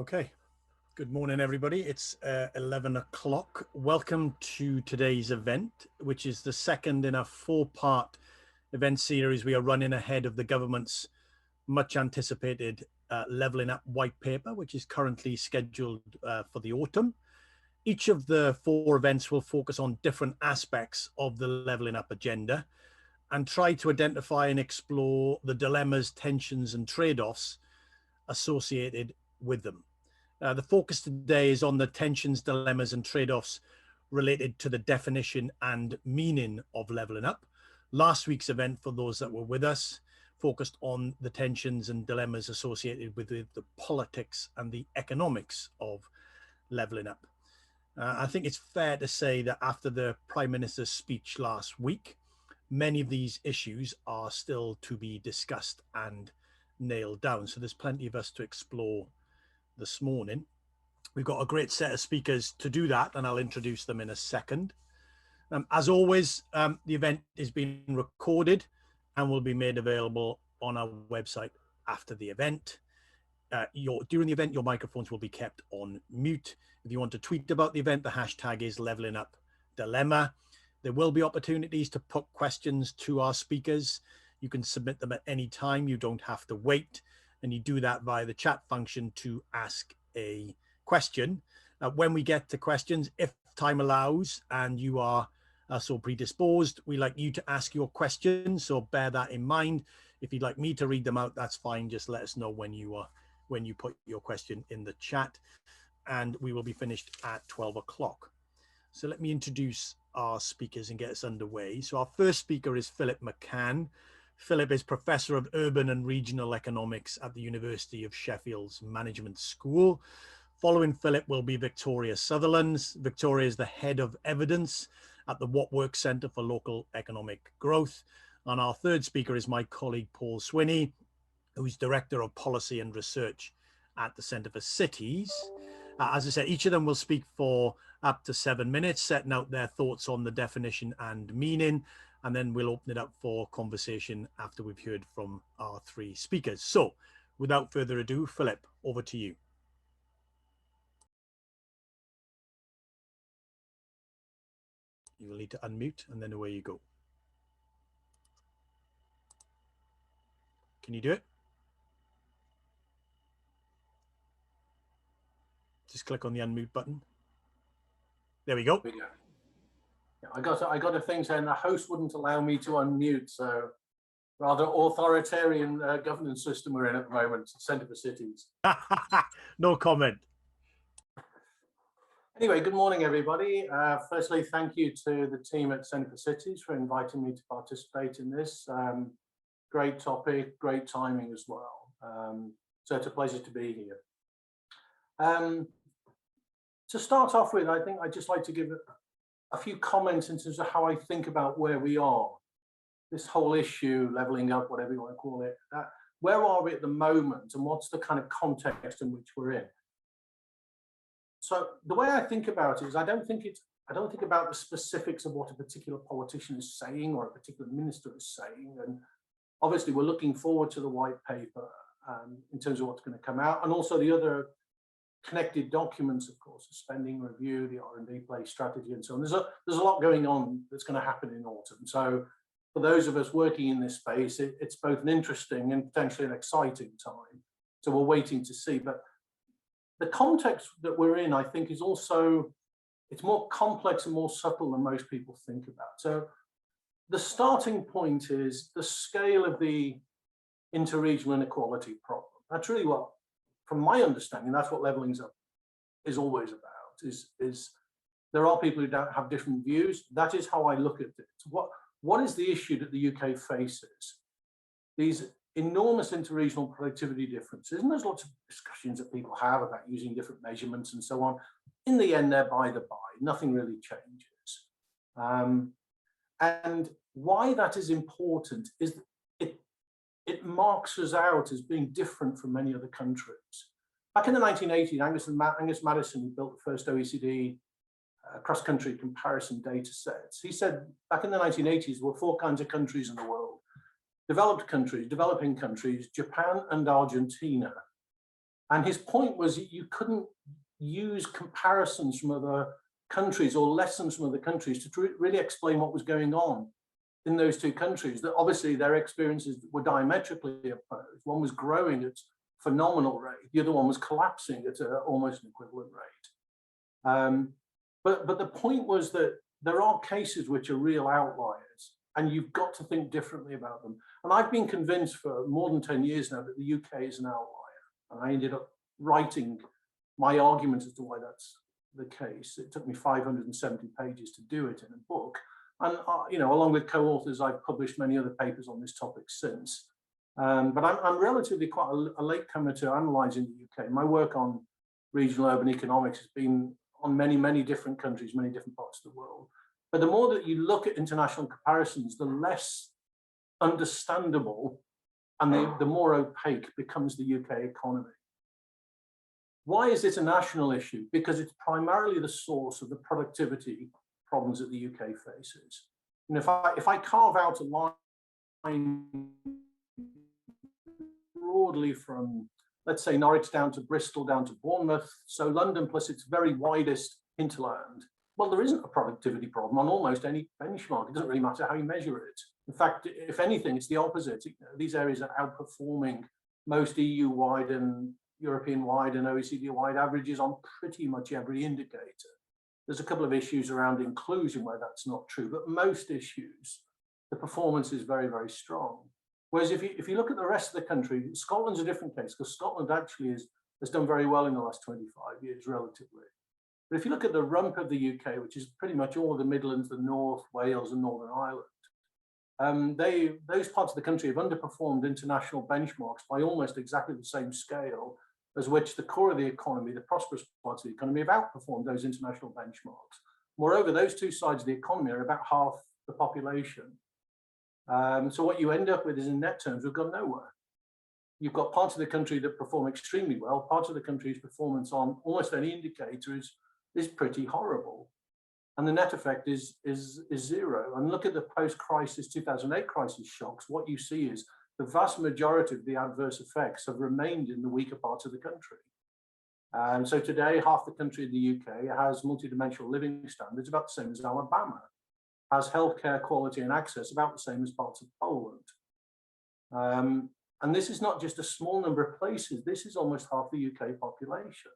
Okay, good morning everybody. It's 11 o'clock. Welcome to today's event, which is the second in a four-part event series we are running ahead of the government's much anticipated Levelling Up white paper, which is currently scheduled for the autumn. Each of the four events will focus on different aspects of the Levelling Up agenda and try to identify and explore the dilemmas, tensions and trade-offs associated with them. The focus today is on the tensions, dilemmas and trade-offs related to the definition and meaning of levelling up. Last week's event, for those that were with us, focused on the tensions and dilemmas associated with the politics and the economics of levelling up. I think it's fair to say that after the Prime Minister's speech last week, many of these issues are still to be discussed and nailed down. So there's plenty of us to explore this morning. We've got a great set of speakers to do that, and I'll introduce them in a second. As always, the event is being recorded and will be made available on our website after the event. During the event, your microphones will be kept on mute. If you want to tweet about the event, the hashtag is Levelling Up Dilemma. There will be opportunities to put questions to our speakers. You can submit them at any time. You don't have to wait. And you do that via the chat function to ask a question. When we get to questions, if time allows and you are so predisposed, we like you to ask your questions. So bear that in mind. If you'd like me to read them out, that's fine. Just let us know when you put your question in the chat. And we will be finished at 12 o'clock. So let me introduce our speakers and get us underway. So our first speaker is Philip McCann. Philip is Professor of Urban and Regional Economics at the University of Sheffield's Management School. Following Philip will be Victoria Sutherland. Victoria is the Head of Evidence at the What Works Centre for Local Economic Growth. And our third speaker is my colleague Paul Swinney, who's Director of Policy and Research at the Centre for Cities. As I said, each of them will speak for up to 7 minutes, setting out their thoughts on the definition and meaning, and then we'll open it up for conversation after we've heard from our three speakers. So without further ado, Philip, over to you. You will need to unmute and then away you go. Can you do it? Just click on the unmute button. There we go. Yeah, I got a thing saying the host wouldn't allow me to unmute, so rather authoritarian governance system we're in at the moment, Centre for Cities. No comment. Anyway, good morning, everybody. Firstly, thank you to the team at Centre for Cities for inviting me to participate in this. Great topic, great timing as well. So it's a pleasure to be here. To start off with, I think I'd just like to give a few comments in terms of how I think about where we are. This whole issue, levelling up, whatever you want to call it, where are we at the moment and what's the kind of context in which we're in? So the way I think about it is I don't think about the specifics of what a particular politician is saying or a particular minister is saying. And obviously we're looking forward to the white paper in terms of what's going to come out, and also the other connected documents, of course, the spending review, the R&D play strategy, and so on. There's a lot going on that's going to happen in autumn. So for those of us working in this space, it's both an interesting and potentially an exciting time. So we're waiting to see. But the context that we're in, I think, is also, it's more complex and more subtle than most people think about. So the starting point is the scale of the interregional inequality problem. That's really what, from my understanding, that's what levelling up is always about, is there are people who don't have different views. That is how I look at it. What is the issue that the UK faces? These enormous interregional productivity differences, and there's lots of discussions that people have about using different measurements and so on. In the end, they're by the by, nothing really changes. And why that is important is it marks us out as being different from many other countries. Back in the 1980s, Angus Maddison, who built the first OECD cross-country comparison data sets, he said back in the 1980s, there were four kinds of countries in the world: developed countries, developing countries, Japan and Argentina. And his point was you couldn't use comparisons from other countries or lessons from other countries to really explain what was going on in those two countries. That obviously their experiences were diametrically opposed. One was growing at phenomenal rate, the other one was collapsing at almost an equivalent rate. But the point was that there are cases which are real outliers, and you've got to think differently about them. And I've been convinced for more than 10 years now that the UK is an outlier. And I ended up writing my argument as to why that's the case. It took me 570 pages to do it in a book. And, along with co-authors, I've published many other papers on this topic since. But I'm relatively quite a latecomer to analysing the UK. My work on regional urban economics has been on many, many different countries, many different parts of the world. But the more that you look at international comparisons, the less understandable and the more opaque becomes the UK economy. Why is it a national issue? Because it's primarily the source of the productivity problems that the UK faces. And if I carve out a line broadly from, let's say, Norwich down to Bristol, down to Bournemouth, so London plus its very widest hinterland, well, there isn't a productivity problem on almost any benchmark. It doesn't really matter how you measure it. In fact, if anything, it's the opposite. These areas are outperforming most EU-wide and European-wide and OECD-wide averages on pretty much every indicator. There's a couple of issues around inclusion where that's not true, but most issues, the performance is very, very strong. Whereas if you look at the rest of the country, Scotland's a different case, because Scotland actually has done very well in the last 25 years relatively. But if you look at the rump of the UK, which is pretty much all of the Midlands, the North, Wales and Northern Ireland, those parts of the country have underperformed international benchmarks by almost exactly the same scale as which the core of the economy, the prosperous parts of the economy, have outperformed those international benchmarks. Moreover, those two sides of the economy are about half the population. So what you end up with is, in net terms, we've gone nowhere. You've got parts of the country that perform extremely well, parts of the country's performance on almost any indicator is pretty horrible. And the net effect is zero. And look at the post-crisis 2008 crisis shocks. What you see is the vast majority of the adverse effects have remained in the weaker parts of the country. And so today, half the country in the UK has multidimensional living standards about the same as Alabama, has healthcare quality and access about the same as parts of Poland. And this is not just a small number of places, this is almost half the UK population.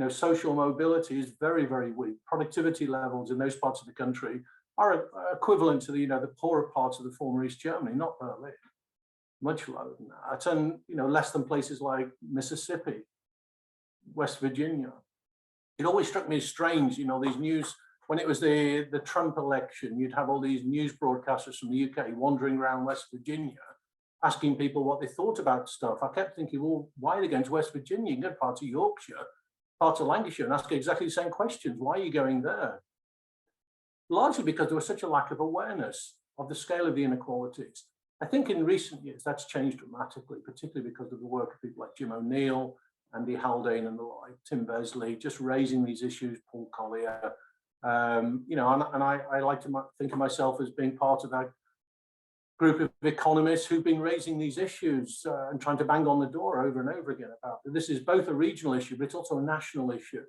Social mobility is very, very weak. Productivity levels in those parts of the country are equivalent to the poorer parts of the former East Germany, not Berlin. Much lower than that, and less than places like Mississippi, West Virginia. It always struck me as strange, these news, when it was the Trump election, you'd have all these news broadcasters from the UK wandering around West Virginia, asking people what they thought about stuff. I kept thinking, well, why are they going to West Virginia? You can go to parts of Yorkshire, parts of Lancashire, and ask exactly the same questions. Why are you going there? Largely because there was such a lack of awareness of the scale of the inequalities. I think in recent years that's changed dramatically, particularly because of the work of people like Jim O'Neill, Andy Haldane and the like, Tim Besley, just raising these issues, Paul Collier. And I like to think of myself as being part of that group of economists who've been raising these issues and trying to bang on the door over and over again about it. This is both a regional issue, but it's also a national issue.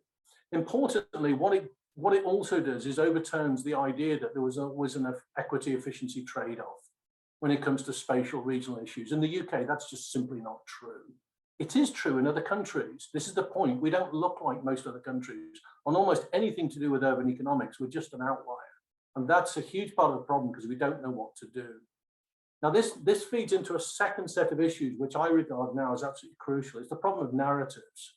Importantly, what it also does is overturns the idea that there was always an equity efficiency trade-off when it comes to spatial regional issues. In the UK, that's just simply not true. It is true in other countries. This is the point. We don't look like most other countries on almost anything to do with urban economics. We're just an outlier. And that's a huge part of the problem because we don't know what to do. Now, this feeds into a second set of issues, which I regard now as absolutely crucial. It's the problem of narratives.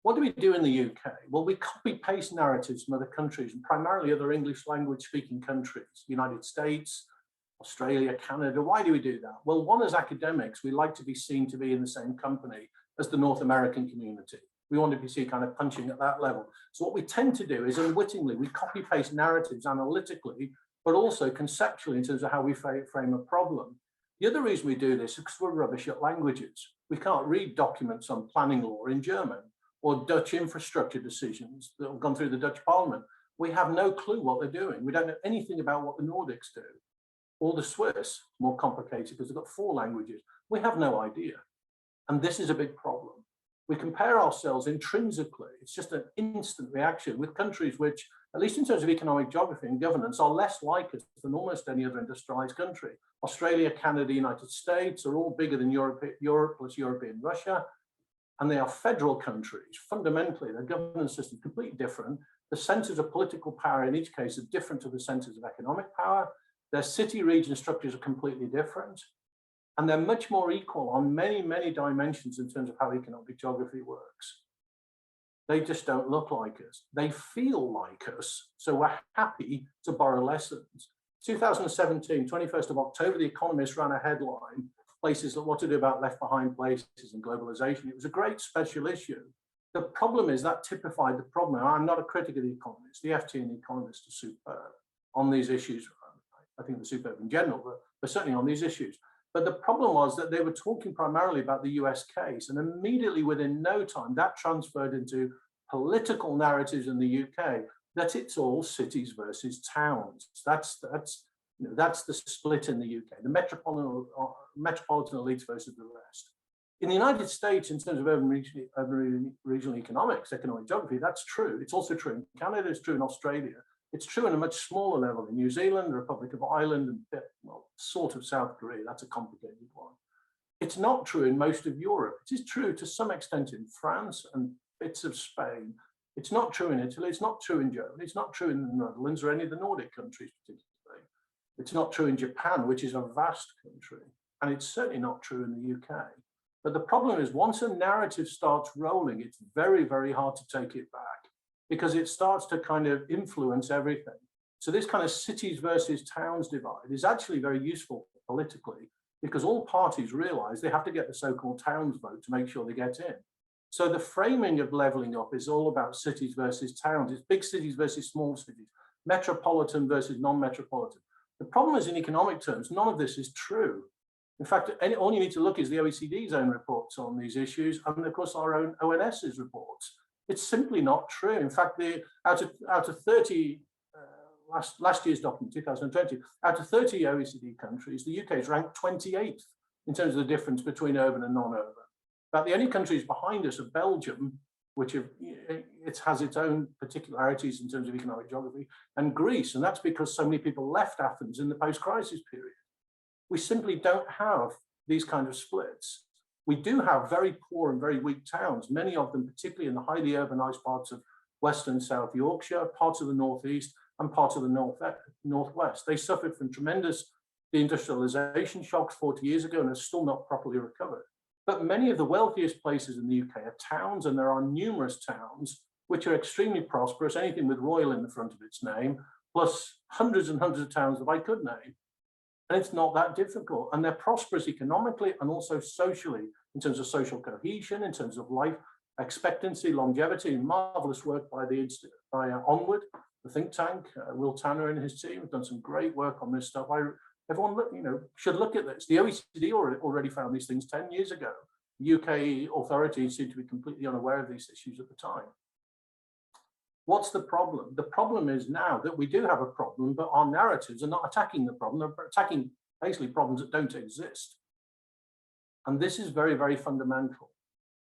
What do we do in the UK? Well, we copy-paste narratives from other countries, and primarily other English language-speaking countries, United States, Australia, Canada. Why do we do that? Well, one, as academics, we like to be seen to be in the same company as the North American community. We want to be seen kind of punching at that level. So what we tend to do is, unwittingly, we copy-paste narratives analytically, but also conceptually in terms of how we frame a problem. The other reason we do this is because we're rubbish at languages. We can't read documents on planning law in German or Dutch infrastructure decisions that have gone through the Dutch Parliament. We have no clue what they're doing. We don't know anything about what the Nordics do. Or the Swiss, more complicated because they've got 4 languages. We have no idea. And this is a big problem. We compare ourselves intrinsically, it's just an instant reaction with countries which, at least in terms of economic geography and governance, are less like us than almost any other industrialized country. Australia, Canada, United States are all bigger than Europe plus European Russia. And they are federal countries. Fundamentally, their governance system is completely different. The centers of political power in each case are different to the centers of economic power. Their city region structures are completely different. And they're much more equal on many, many dimensions in terms of how economic geography works. They just don't look like us. They feel like us. So we're happy to borrow lessons. 2017, 21st of October, The Economist ran a headline, places what to do about left behind places and globalization. It was a great special issue. The problem is that typified the problem. I'm not a critic of The Economist. The FT and The Economist are superb on these issues. I think they're superb in general, but certainly on these issues. But the problem was that they were talking primarily about the US case, and immediately within no time, that transferred into political narratives in the UK, that it's all cities versus towns. That's the split in the UK, the metropolitan elites versus the rest. In the United States, in terms of urban regional economics, economic geography, that's true. It's also true in Canada, it's true in Australia. It's true on a much smaller level in New Zealand, the Republic of Ireland, and well, sort of South Korea. That's a complicated one. It's not true in most of Europe. It is true to some extent in France and bits of Spain. It's not true in Italy. It's not true in Germany. It's not true in the Netherlands or any of the Nordic countries particularly. It's not true in Japan, which is a vast country. And it's certainly not true in the UK. But the problem is once a narrative starts rolling, it's very, very hard to take it back, because it starts to kind of influence everything. So this kind of cities versus towns divide is actually very useful politically, because all parties realize they have to get the so-called towns vote to make sure they get in. So the framing of leveling up is all about cities versus towns. It's big cities versus small cities, metropolitan versus non-metropolitan. The problem is in economic terms, none of this is true. In fact, all you need to look is the OECD's own reports on these issues, and of course our own ONS's reports. It's simply not true. In fact, out of 30, last year's document, 2020, out of 30 OECD countries, the UK is ranked 28th in terms of the difference between urban and non-urban. But the only countries behind us are Belgium, which it has its own particularities in terms of economic geography, and Greece. And that's because so many people left Athens in the post-crisis period. We simply don't have these kind of splits. We do have very poor and very weak towns, many of them, particularly in the highly urbanized parts of West and South Yorkshire, parts of the Northeast, and parts of the Northwest. They suffered from tremendous deindustrialization shocks 40 years ago and are still not properly recovered. But many of the wealthiest places in the UK are towns, and there are numerous towns which are extremely prosperous, anything with royal in the front of its name, plus hundreds and hundreds of towns that I could name. And it's not that difficult. And they're prosperous economically and also socially, in terms of social cohesion, in terms of life expectancy, longevity, marvelous work by Onward, the think tank. Will Tanner and his team have done some great work on this stuff. Everyone should look at this. The OECD already found these things 10 years ago. UK authorities seem to be completely unaware of these issues at the time. What's the problem? The problem is now that we do have a problem, but our narratives are not attacking the problem. They're attacking basically problems that don't exist. And this is very, very fundamental.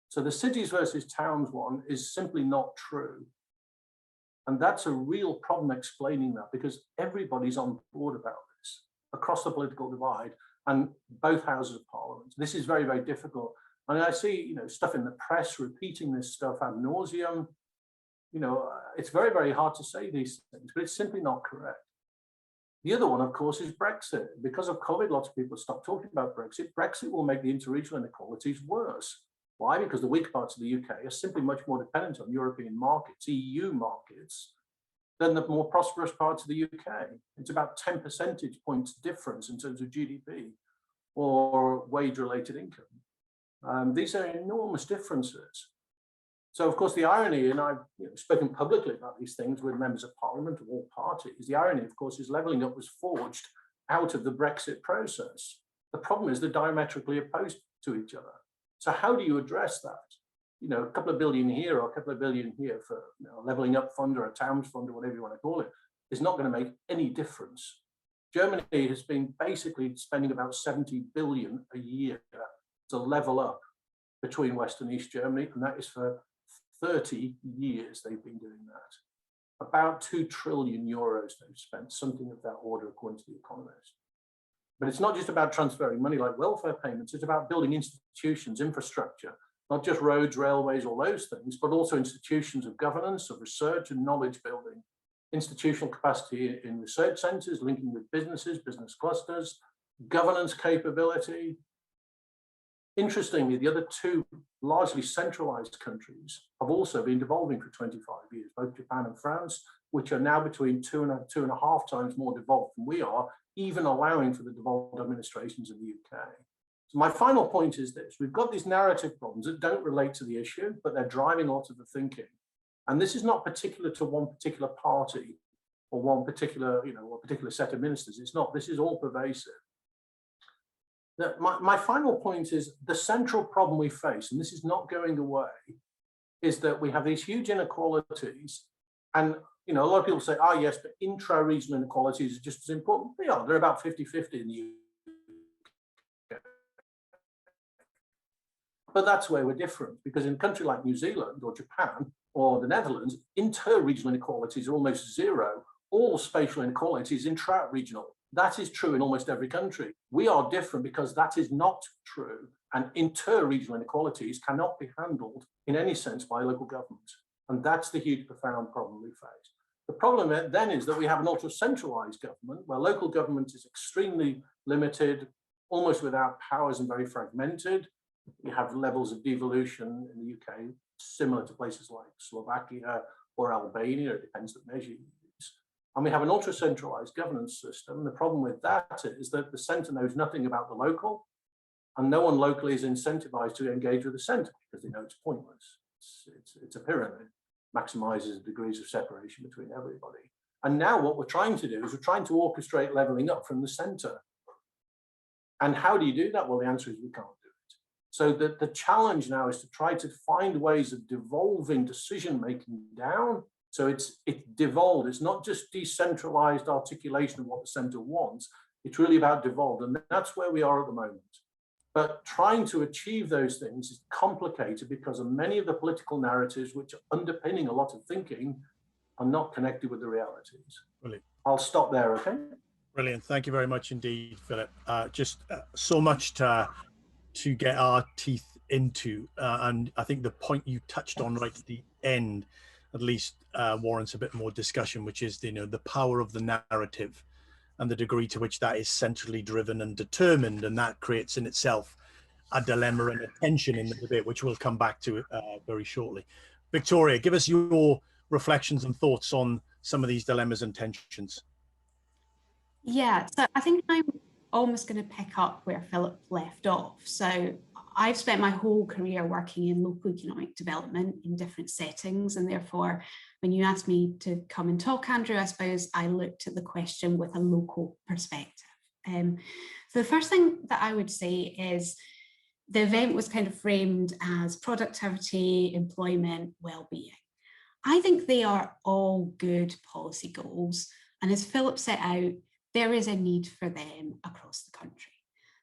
So the cities versus towns one is simply not true. And that's a real problem explaining that, because everybody's on board about this across the political divide and both houses of parliament. This is very, very difficult. And I see, stuff in the press repeating this stuff ad nauseum. It's very, very hard to say these things, but it's simply not correct. The other one, of course, is Brexit. Because of COVID, lots of people stopped talking about Brexit. Brexit will make the interregional inequalities worse. Why? Because the weak parts of the UK are simply much more dependent on European markets, EU markets, than the more prosperous parts of the UK. It's about 10 percentage points difference in terms of GDP or wage-related income. These are enormous differences. So, of course, the irony, and I've spoken publicly about these things with members of parliament of all parties, the irony, of course, is levelling up was forged out of the Brexit process. The problem is they're diametrically opposed to each other. So how do you address that? A couple of billion here or a couple of billion here for a levelling up fund or a towns fund or whatever you want to call it is not going to make any difference. Germany has been basically spending about 70 billion a year to level up. between West and East Germany, and that is for 30 years they've been doing that. About 2 trillion euros they've spent, something of that order according to The Economist. But it's not just about transferring money like welfare payments, it's about building institutions, infrastructure, not just roads, railways, all those things, but also institutions of governance, of research and knowledge building, institutional capacity in research centres, linking with businesses, business clusters, governance capability. Interestingly, the other 2 largely centralised countries have also been devolving for 25 years, both Japan and France, which are now between 2 and 2.5 times more devolved than we are, even allowing for the devolved administrations of the UK. So my final point is this: we've got these narrative problems that don't relate to the issue, but they're driving a lot of the thinking. And this is not particular to one particular party or one particular, a particular set of ministers. It's not. This is all pervasive. My final point is the central problem we face, and this is not going away, is that we have these huge inequalities. And a lot of people say, oh yes, but intra-regional inequalities are just as important. They are. They're about 50-50 in the UK. But that's where we're different, because in a country like New Zealand or Japan or the Netherlands, inter-regional inequalities are almost zero. All spatial inequalities intra-regional. That is true in almost every country. We are different because that is not true, and inter-regional inequalities cannot be handled in any sense by local government. And that's the huge, profound problem we face. The problem then is that we have an ultra-centralized government where local government is extremely limited, almost without powers and very fragmented. You have levels of devolution in the UK similar to places like Slovakia or Albania. It depends what measure you use. And we have an ultra-centralized governance system. The problem with that is that the centre knows nothing about the local, and no one locally is incentivized to engage with the centre because they know it's pointless. It's a pyramid, maximizes degrees of separation between everybody. And now what we're trying to do is we're trying to orchestrate levelling up from the centre. And how do you do that? Well, the answer is we can't do it. So the challenge now is to try to find ways of devolving decision-making down. So it's devolved. It's not just decentralized articulation of what the centre wants. It's really about devolved. And that's where we are at the moment. But trying to achieve those things is complicated because of many of the political narratives which are underpinning a lot of thinking are not connected with the realities. Brilliant. I'll stop there, okay? Brilliant. Thank you very much indeed, Philip. So much to get our teeth into. And I think the point you touched on right at the end, at least warrants a bit more discussion, which is, the power of the narrative and the degree to which that is centrally driven and determined. And that creates in itself a dilemma and a tension in the debate, which we'll come back to very shortly. Victoria, give us your reflections and thoughts on some of these dilemmas and tensions. Yeah, so I think I'm almost going to pick up where Philip left off. So I've spent my whole career working in local economic development in different settings, and therefore when you asked me to come and talk, Andrew, I suppose I looked at the question with a local perspective. So the first thing that I would say is the event was kind of framed as productivity, employment, well-being. I think they are all good policy goals, and as Philip set out, there is a need for them across the country.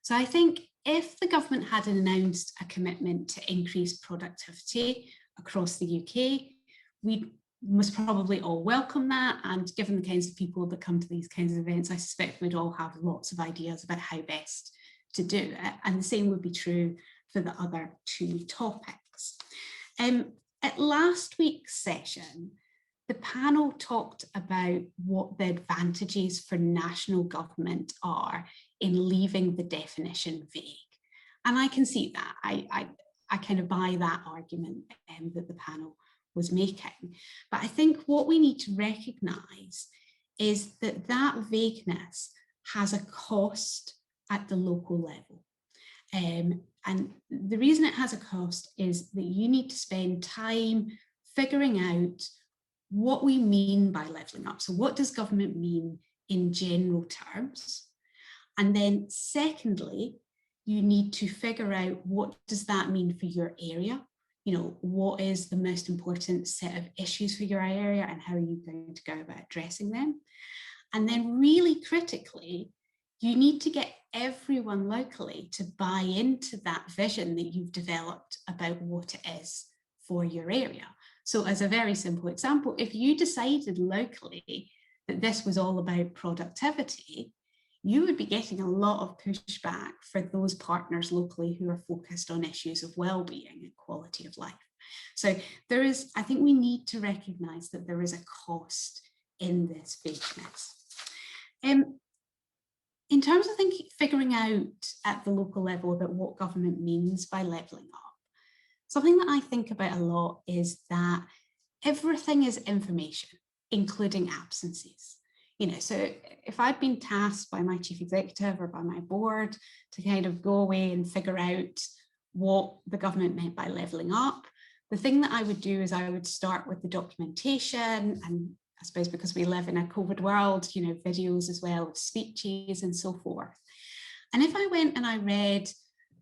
So I think if the government had announced a commitment to increase productivity across the UK, we must probably all welcome that. And given the kinds of people that come to these kinds of events, I suspect we'd all have lots of ideas about how best to do it. And the same would be true for the other 2 topics. At last week's session, the panel talked about what the advantages for national government are in leaving the definition vague. And I can see that. I kind of buy that argument that the panel was making. But I think what we need to recognise is that that vagueness has a cost at the local level. And the reason it has a cost is that you need to spend time figuring out what we mean by levelling up. So what does government mean in general terms? And then secondly, you need to figure out what does that mean for your area? What is the most important set of issues for your area and how are you going to go about addressing them? And then really critically, you need to get everyone locally to buy into that vision that you've developed about what it is for your area. So as a very simple example, if you decided locally that this was all about productivity, you would be getting a lot of pushback for those partners locally who are focused on issues of well-being and quality of life. So there is, I think we need to recognise that there is a cost in this vagueness. In terms of figuring out at the local level about what government means by levelling up, something that I think about a lot is that everything is information, including absences. So if I'd been tasked by my chief executive or by my board to kind of go away and figure out what the government meant by levelling up, the thing that I would do is I would start with the documentation, and I suppose because we live in a COVID world, videos as well of speeches and so forth. And if I went and I read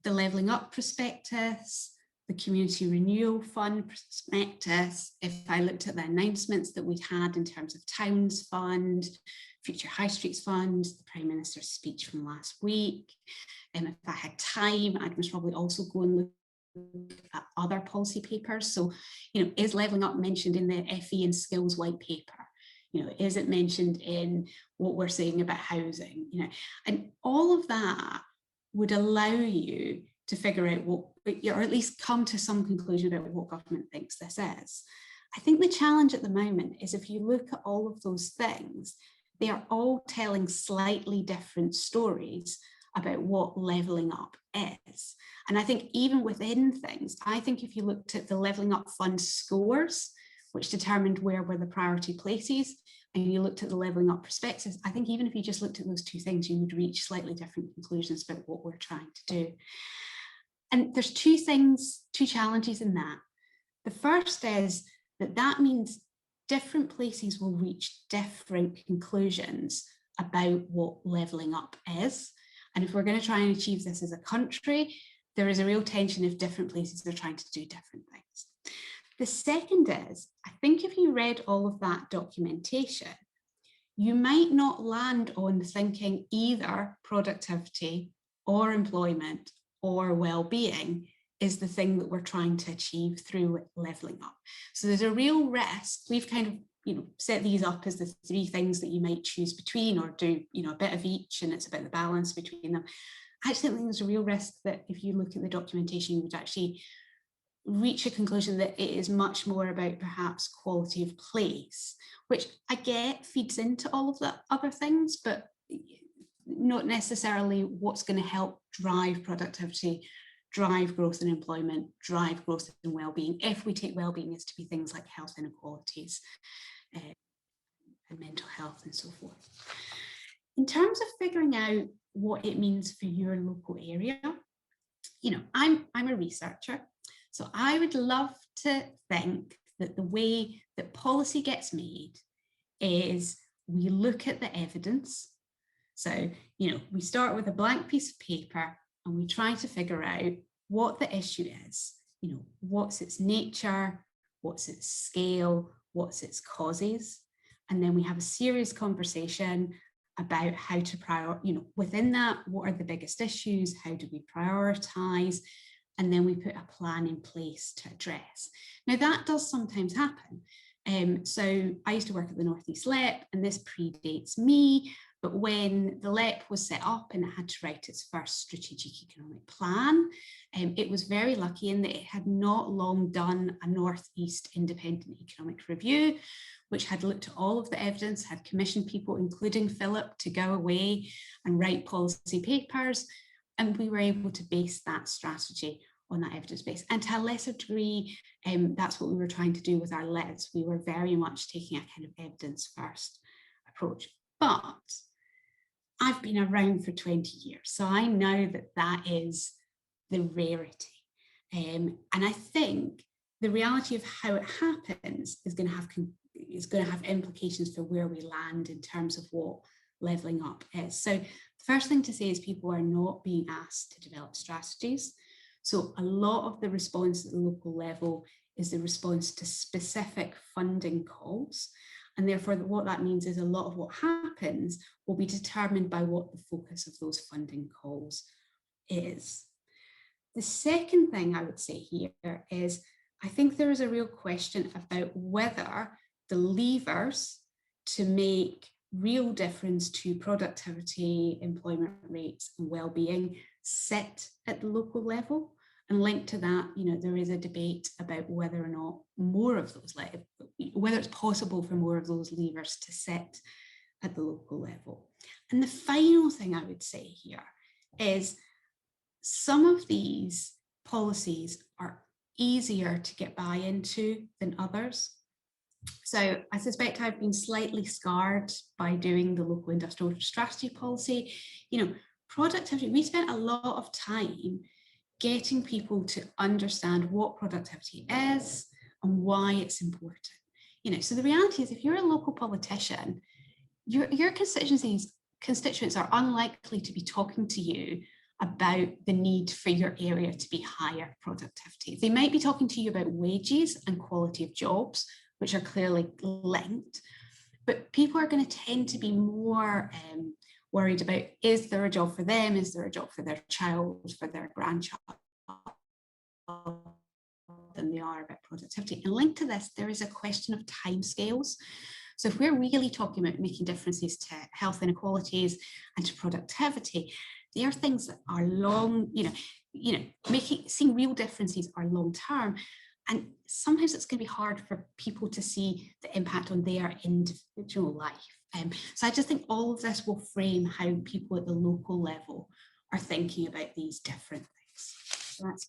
the levelling up prospectus, the Community Renewal Fund prospectus, if I looked at the announcements that we'd had in terms of Towns Fund, Future High Streets Fund, the Prime Minister's speech from last week, and if I had time, I'd most probably also go and look at other policy papers. So, is levelling up mentioned in the FE and skills white paper? Is it mentioned in what we're saying about housing? And all of that would allow you to figure out what, or at least come to some conclusion about what government thinks this is. I think the challenge at the moment is if you look at all of those things, they are all telling slightly different stories about what levelling up is. And I think even within things, I think if you looked at the levelling up fund scores, which determined where were the priority places, and you looked at the levelling up prospectus, I think even if you just looked at those two things, you would reach slightly different conclusions about what we're trying to do. And there's two challenges in that. The first is that means different places will reach different conclusions about what levelling up is. And if we're going to try and achieve this as a country, there is a real tension if different places are trying to do different things. The second is, I think if you read all of that documentation, you might not land on thinking either productivity or employment or well-being is the thing that we're trying to achieve through levelling up. So there's a real risk. We've kind of set these up as the three things that you might choose between or do a bit of each, and it's about the balance between them. I actually think there's a real risk that if you look at the documentation, you would actually reach a conclusion that it is much more about perhaps quality of place, which I get feeds into all of the other things, but not necessarily what's going to help drive productivity, drive growth in employment, drive growth in well-being, if we take well-being as to be things like health inequalities and mental health and so forth. In terms of figuring out what it means for your local area, I'm a researcher, so I would love to think that the way that policy gets made is we look at the evidence. So, we start with a blank piece of paper and we try to figure out what the issue is, what's its nature, what's its scale, what's its causes. And then we have a serious conversation about how to within that, what are the biggest issues? How do we prioritize? And then we put a plan in place to address. Now that does sometimes happen. So I used to work at the North East LEP, and this predates me, but when the LEP was set up and it had to write its first strategic economic plan, it was very lucky in that it had not long done a North East independent economic review, which had looked at all of the evidence, had commissioned people, including Philip, to go away and write policy papers. And we were able to base that strategy on that evidence base. And to a lesser degree, that's what we were trying to do with our LEDs. We were very much taking a kind of evidence first approach. But I've been around for 20 years, so I know that that is the rarity. And I think the reality of how it happens is going to have implications for where we land in terms of what levelling up is. So the first thing to say is people are not being asked to develop strategies. So a lot of the response at the local level is the response to specific funding calls. And therefore, what that means is a lot of what happens will be determined by what the focus of those funding calls is. The second thing I would say here is, I think there is a real question about whether the levers to make real difference to productivity, employment rates, and well-being sit at the local level. And linked to that, there is a debate about whether or not more of those, whether it's possible for more of those levers to sit at the local level. And the final thing I would say here is, some of these policies are easier to get buy-in to than others. So I suspect I've been slightly scarred by doing the local industrial strategy policy. Productivity, we spent a lot of time getting people to understand what productivity is and why it's important. So the reality is, if you're a local politician, your constituents are unlikely to be talking to you about the need for your area to be higher productivity. They might be talking to you about wages and quality of jobs, which are clearly linked, but people are going to tend to be more worried about, is there a job for them? Is there a job for their child, for their grandchild? Than they are about productivity. And linked to this, there is a question of timescales. So if we're really talking about making differences to health inequalities and to productivity, they are things that are long, seeing real differences are long term. And sometimes it's going to be hard for people to see the impact on their individual life. So I just think all of this will frame how people at the local level are thinking about these different things. So that's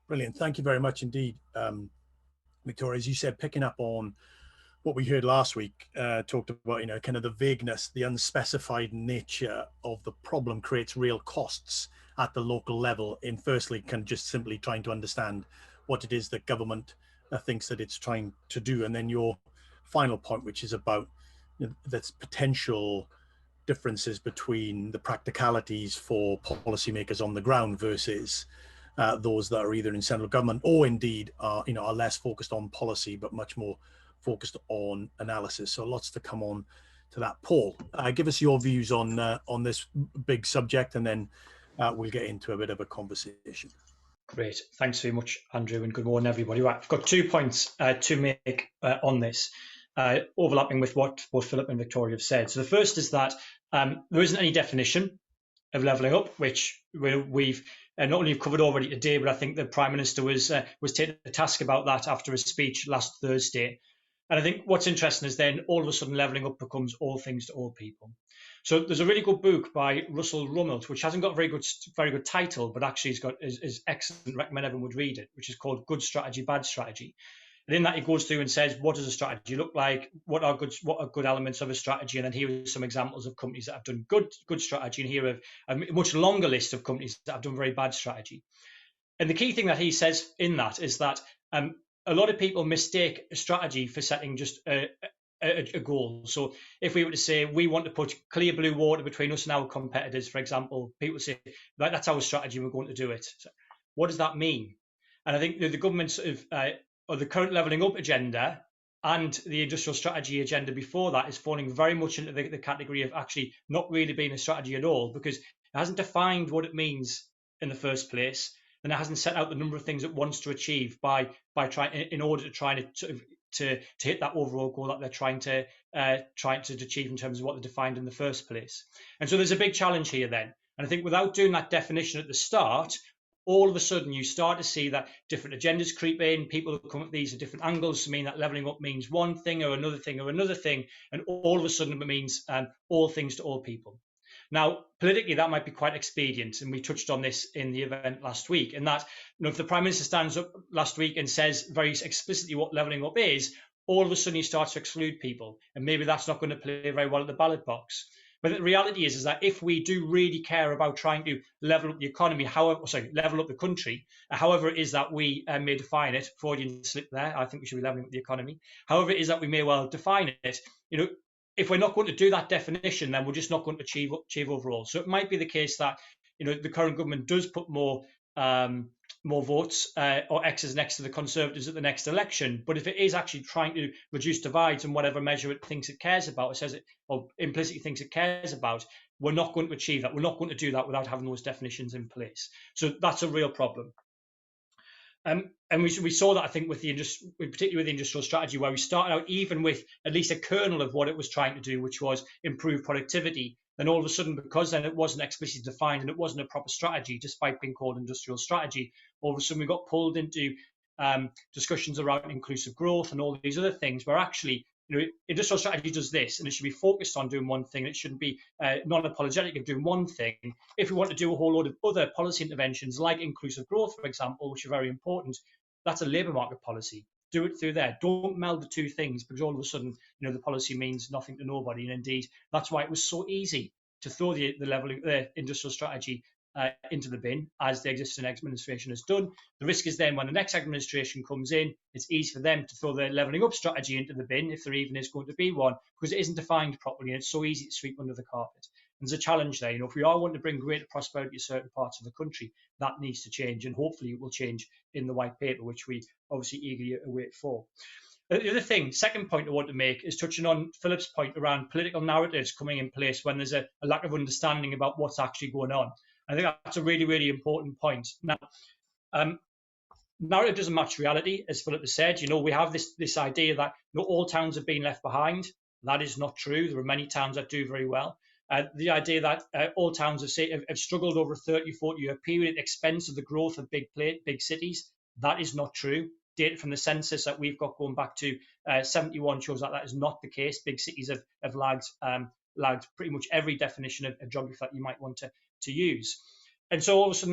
Brilliant. Thank you very much indeed, Victoria. As you said, picking up on what we heard last week, talked about, kind of the vagueness, the unspecified nature of the problem creates real costs at the local level in firstly, kind of just simply trying to understand what it is that government thinks that it's trying to do. And then your final point, which is about that's potential differences between the practicalities for policymakers on the ground versus those that are either in central government or indeed are less focused on policy, but much more focused on analysis. So lots to come on to that. Paul, give us your views on this big subject, and then we'll get into a bit of a conversation. Great. Thanks very much, Andrew, and good morning, everybody. Right, I've got 2 points to make on this, overlapping with what both Philip and Victoria have said. So the first is that there isn't any definition of levelling up, which we've not only covered already today, but I think the Prime Minister was taken to task about that after his speech last Thursday. And I think what's interesting is then all of a sudden levelling up becomes all things to all people. So there's a really good book by Russell Rummelt, which hasn't got a very good title, but actually is excellent. Recommend everyone would read it, which is called Good Strategy, Bad Strategy. And in that, he goes through and says, what does a strategy look like? What are good elements of a strategy? And then here are some examples of companies that have done good strategy, and here are a much longer list of companies that have done very bad strategy. And the key thing that he says in that is that a lot of people mistake a strategy for setting just a goal. So if we were to say we want to put clear blue water between us and our competitors, for example, people say that's our strategy, we're going to do it. So what does that mean? And I think the government's or the current levelling up agenda and the industrial strategy agenda before that is falling very much into the category of actually not really being a strategy at all, because it hasn't defined what it means in the first place, and it hasn't set out the number of things it wants to achieve by trying in order to try to hit that overall goal that they're trying to achieve in terms of what they defined in the first place. And so there's a big challenge here then. And I think without doing that definition at the start, all of a sudden you start to see that different agendas creep in, people who come at these at different angles to mean that levelling up means one thing or another thing or another thing, and all of a sudden it means all things to all people. Now, politically, that might be quite expedient, and we touched on this in the event last week, and that if the Prime Minister stands up last week and says very explicitly what levelling up is, all of a sudden he starts to exclude people, and maybe that's not going to play very well at the ballot box. But the reality is that if we do really care about trying to level up the economy, level up the country, however it is that we may define it, Freudian slip there, I think we should be leveling up the economy, however it is that we may well define it, if we're not going to do that definition, then we're just not going to achieve overall. So it might be the case that the current government does put more more votes or X's next to the Conservatives at the next election. But if it is actually trying to reduce divides in whatever measure it thinks it cares about, it says it, or implicitly thinks it cares about, we're not going to achieve that. We're not going to do that without having those definitions in place. So that's a real problem. And we saw that, I think, with particularly with the industrial strategy, where we started out even with at least a kernel of what it was trying to do, which was improve productivity. Then all of a sudden, because then it wasn't explicitly defined and it wasn't a proper strategy, despite being called industrial strategy, all of a sudden we got pulled into discussions around inclusive growth and all these other things, where actually, industrial strategy does this, and it should be focused on doing one thing. It shouldn't be non-apologetic of doing one thing. If we want to do a whole load of other policy interventions, like inclusive growth, for example, which are very important, that's a labour market policy. Do it through there. Don't meld the two things, because all of a sudden, the policy means nothing to nobody. And indeed, that's why it was so easy to throw the industrial strategy into the bin, as the existing administration has done. The risk is then when the next administration comes in, it's easy for them to throw their levelling up strategy into the bin, if there even is going to be one, because it isn't defined properly and it's so easy to sweep under the carpet. And there's a challenge there. If we are wanting to bring greater prosperity to certain parts of the country, that needs to change, and hopefully it will change in the white paper, which we obviously eagerly await for. The other thing, second point I want to make, is touching on Philip's point around political narratives coming in place when there's a lack of understanding about what's actually going on. I think that's a really, really important point. Now, narrative doesn't match reality, as Philip has said. We have this idea that all towns have been left behind. That is not true. There are many towns that do very well. The idea that all towns have struggled over a 30, 40-year period at the expense of the growth of big cities, that is not true. Data from the census that we've got going back to 71 shows that is not the case. Big cities have lagged pretty much every definition of geography that you might want to use. And so all of a sudden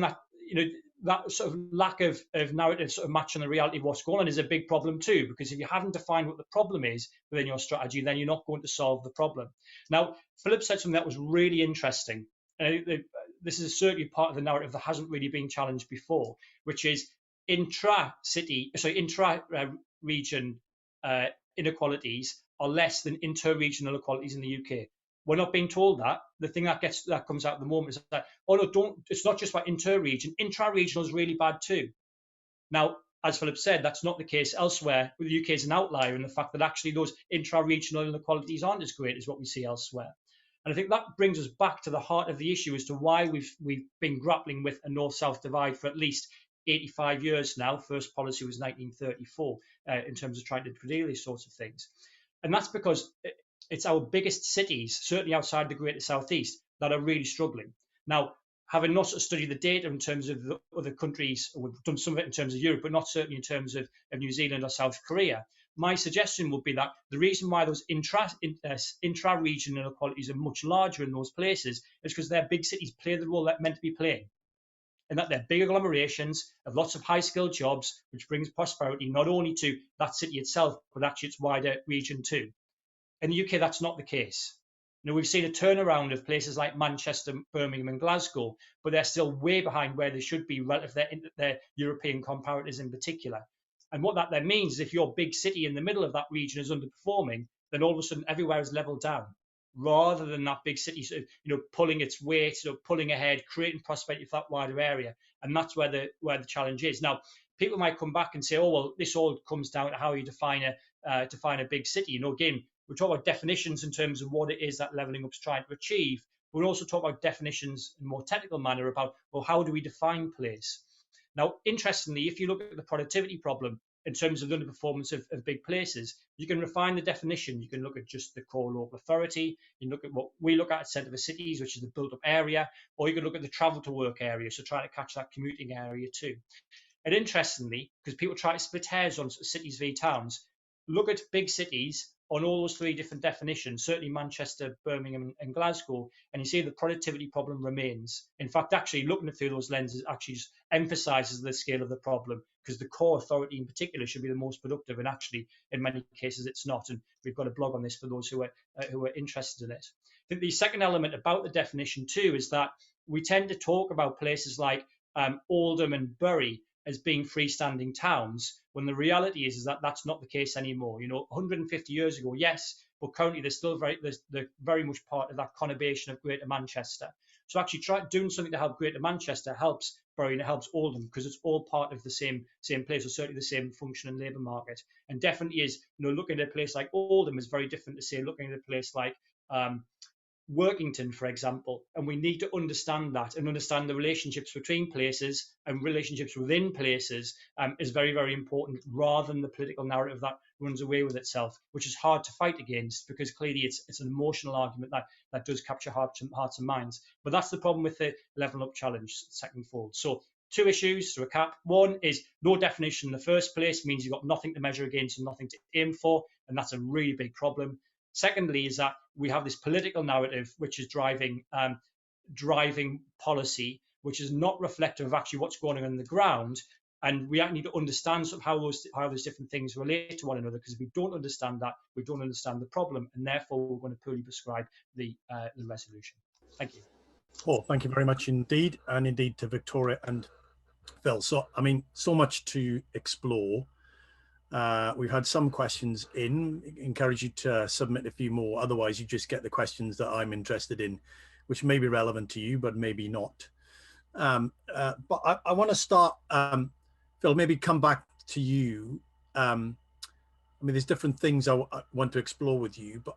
that sort of lack of narrative sort of matching the reality of what's going on is a big problem too, because if you haven't defined what the problem is within your strategy, then you're not going to solve the problem. Now, Philip said something that was really interesting. This is certainly part of the narrative that hasn't really been challenged before, which is intra-region inequalities are less than inter-regional equalities in the UK. We're not being told that. The thing that comes out at the moment is that, it's not just about inter-region. Intra-regional is really bad too. Now, as Philip said, that's not the case elsewhere. The UK is an outlier in the fact that actually those intra-regional inequalities aren't as great as what we see elsewhere. And I think that brings us back to the heart of the issue as to why we've been grappling with a north-south divide for at least 85 years now. First policy was 1934 in terms of trying to deal these sorts of things. And that's because it's our biggest cities, certainly outside the greater southeast, that are really struggling. Now, having not studied the data in terms of the other countries, we've done some of it in terms of Europe, but not certainly in terms of New Zealand or South Korea, my suggestion would be that the reason why those intra-regional inequalities are much larger in those places is because their big cities play the role they're meant to be playing, and that they're big agglomerations of lots of high-skilled jobs, which brings prosperity not only to that city itself, but actually its wider region too. In the UK, that's not the case. We've seen a turnaround of places like Manchester, Birmingham and Glasgow, but they're still way behind where they should be relative to their European comparators in particular. And what that then means is if your big city in the middle of that region is underperforming, then all of a sudden everywhere is leveled down, rather than that big city pulling its weight, pulling ahead, creating prosperity for that wider area. And that's where the challenge is. Now, people might come back and say, oh, well, this all comes down to how you define a big city. Again, we talk about definitions in terms of what it is that levelling up is trying to achieve. But we also talk about definitions in a more technical manner about, well, how do we define place? Now, interestingly, if you look at the productivity problem in terms of the underperformance of big places, you can refine the definition. You can look at just the core local authority. You can look at what we look at centre of cities, which is the built-up area, or you can look at the travel to work area, so trying to catch that commuting area too. And interestingly, because people try to split hairs on cities v towns, look at big cities on all those three different definitions, certainly Manchester, Birmingham and Glasgow, and you see the productivity problem remains. In fact, actually looking through those lenses actually just emphasises the scale of the problem, because the core authority in particular should be the most productive, and actually in many cases it's not. And we've got a blog on this for those who are interested in it. I think the second element about the definition too is that we tend to talk about places like Oldham and Bury as being freestanding towns, when the reality is that that's not the case anymore. 150 years ago, yes, but currently they're very much part of that conurbation of Greater Manchester. So actually doing something to help Greater Manchester helps Bury and it helps Oldham, because it's all part of the same place, or certainly the same functioning labour market. And definitely is, looking at a place like Oldham is very different to say looking at a place like Workington, for example. And we need to understand that and understand the relationships between places and relationships within places is very, very important, rather than the political narrative that runs away with itself, which is hard to fight against, because clearly it's an emotional argument that does capture hearts and minds. But that's the problem with the Level Up Challenge secondfold. So 2 issues to recap. One is no definition in the first place means you've got nothing to measure against and nothing to aim for, and that's a really big problem. Secondly, is that we have this political narrative which is driving policy, which is not reflective of actually what's going on the ground. And we need to understand sort of how those different things relate to one another, because if we don't understand that, we don't understand the problem, and therefore we're going to poorly prescribe the resolution. Thank you. Oh, thank you very much indeed, and indeed to Victoria and Phil. So, I mean, so much to explore. We've had some questions in. Encourage you to submit a few more. Otherwise, you just get the questions that I'm interested in, which may be relevant to you, but maybe not. But I want to start, Phil, maybe come back to you. I mean, there's different things I want to explore with you, but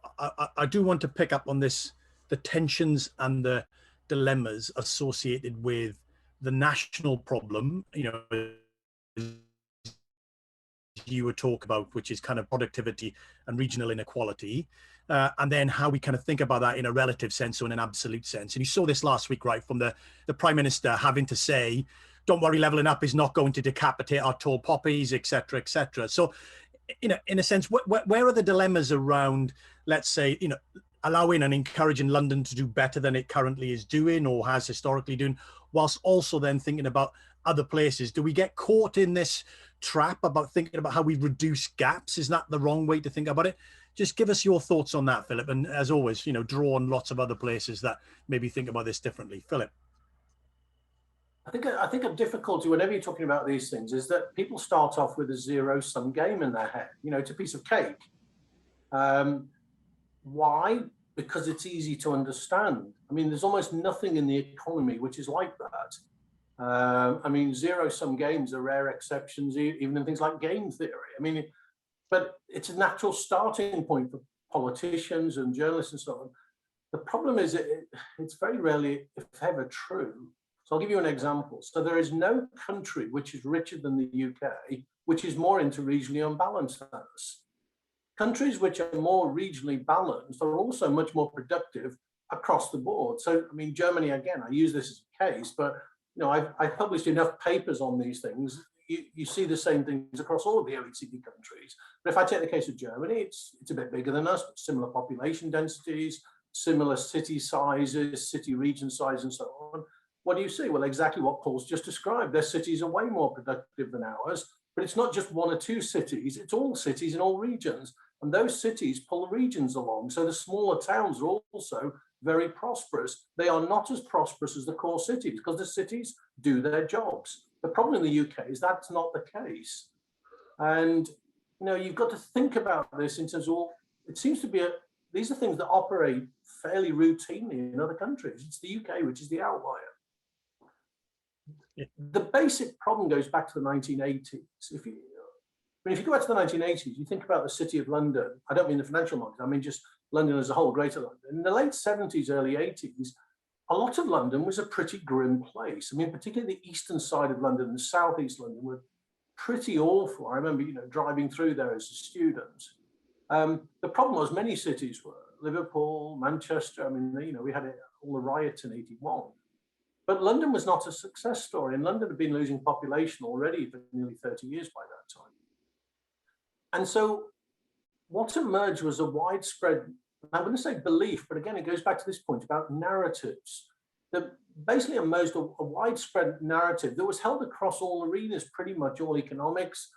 I do want to pick up on this, the tensions and the dilemmas associated with the national problem, you would talk about, which is kind of productivity and regional inequality, and then how we kind of think about that in a relative sense or in an absolute sense. And you saw this last week, right, from the Prime Minister having to say, don't worry, levelling up is not going to decapitate our tall poppies, etc., etc. So, in a sense, where are the dilemmas around, let's say, allowing and encouraging London to do better than it currently is doing or has historically doing, whilst also then thinking about other places? Do we get caught in this trap about thinking about how we reduce gaps? Is that the wrong way to think about it? Just give us your thoughts on that, Philip. And as always, draw on lots of other places that maybe think about this differently. Philip. I think a difficulty whenever you're talking about these things is that people start off with a zero-sum game in their head. It's a piece of cake. Why? Because it's easy to understand. I mean, there's almost nothing in the economy which is like that. I mean, zero-sum games are rare exceptions, even in things like game theory. I mean, but it's a natural starting point for politicians and journalists and so on. The problem is it's very rarely, if ever, true. So I'll give you an example. So there is no country which is richer than the UK, which is more into regionally unbalanced than us. Countries which are more regionally balanced are also much more productive across the board. So, I mean, Germany, again, I use this as a case, but I've published enough papers on these things. You see the same things across all of the OECD countries. But if I take the case of Germany, it's a bit bigger than us, but similar population densities, similar city sizes, city region size, and so on. What do you see? Well, exactly what Paul's just described. Their cities are way more productive than ours, but it's not just 1 or 2 cities, it's all cities in all regions. And those cities pull the regions along. So the smaller towns are also very prosperous. They are not as prosperous as the core cities because the cities do their jobs. The problem in the UK is that's not the case. And, you've got to think about this in terms of, it seems to be, these are things that operate fairly routinely in other countries. It's the UK, which is the outlier. Yeah. The basic problem goes back to the 1980s. If you go back to the 1980s, you think about the City of London. I don't mean the financial market, I mean just London as a whole, Greater London. In the late 70s, early 80s, a lot of London was a pretty grim place. I mean, particularly the eastern side of London and southeast London were pretty awful. I remember, driving through there as a student. The problem was many cities were, Liverpool, Manchester, I mean, we had all the riots in 81. But London was not a success story, and London had been losing population already for nearly 30 years by that time. And so what emerged was a widespread, I'm going to say belief, but again, it goes back to this point about narratives. That basically emerged a widespread narrative that was held across all arenas, pretty much all economics,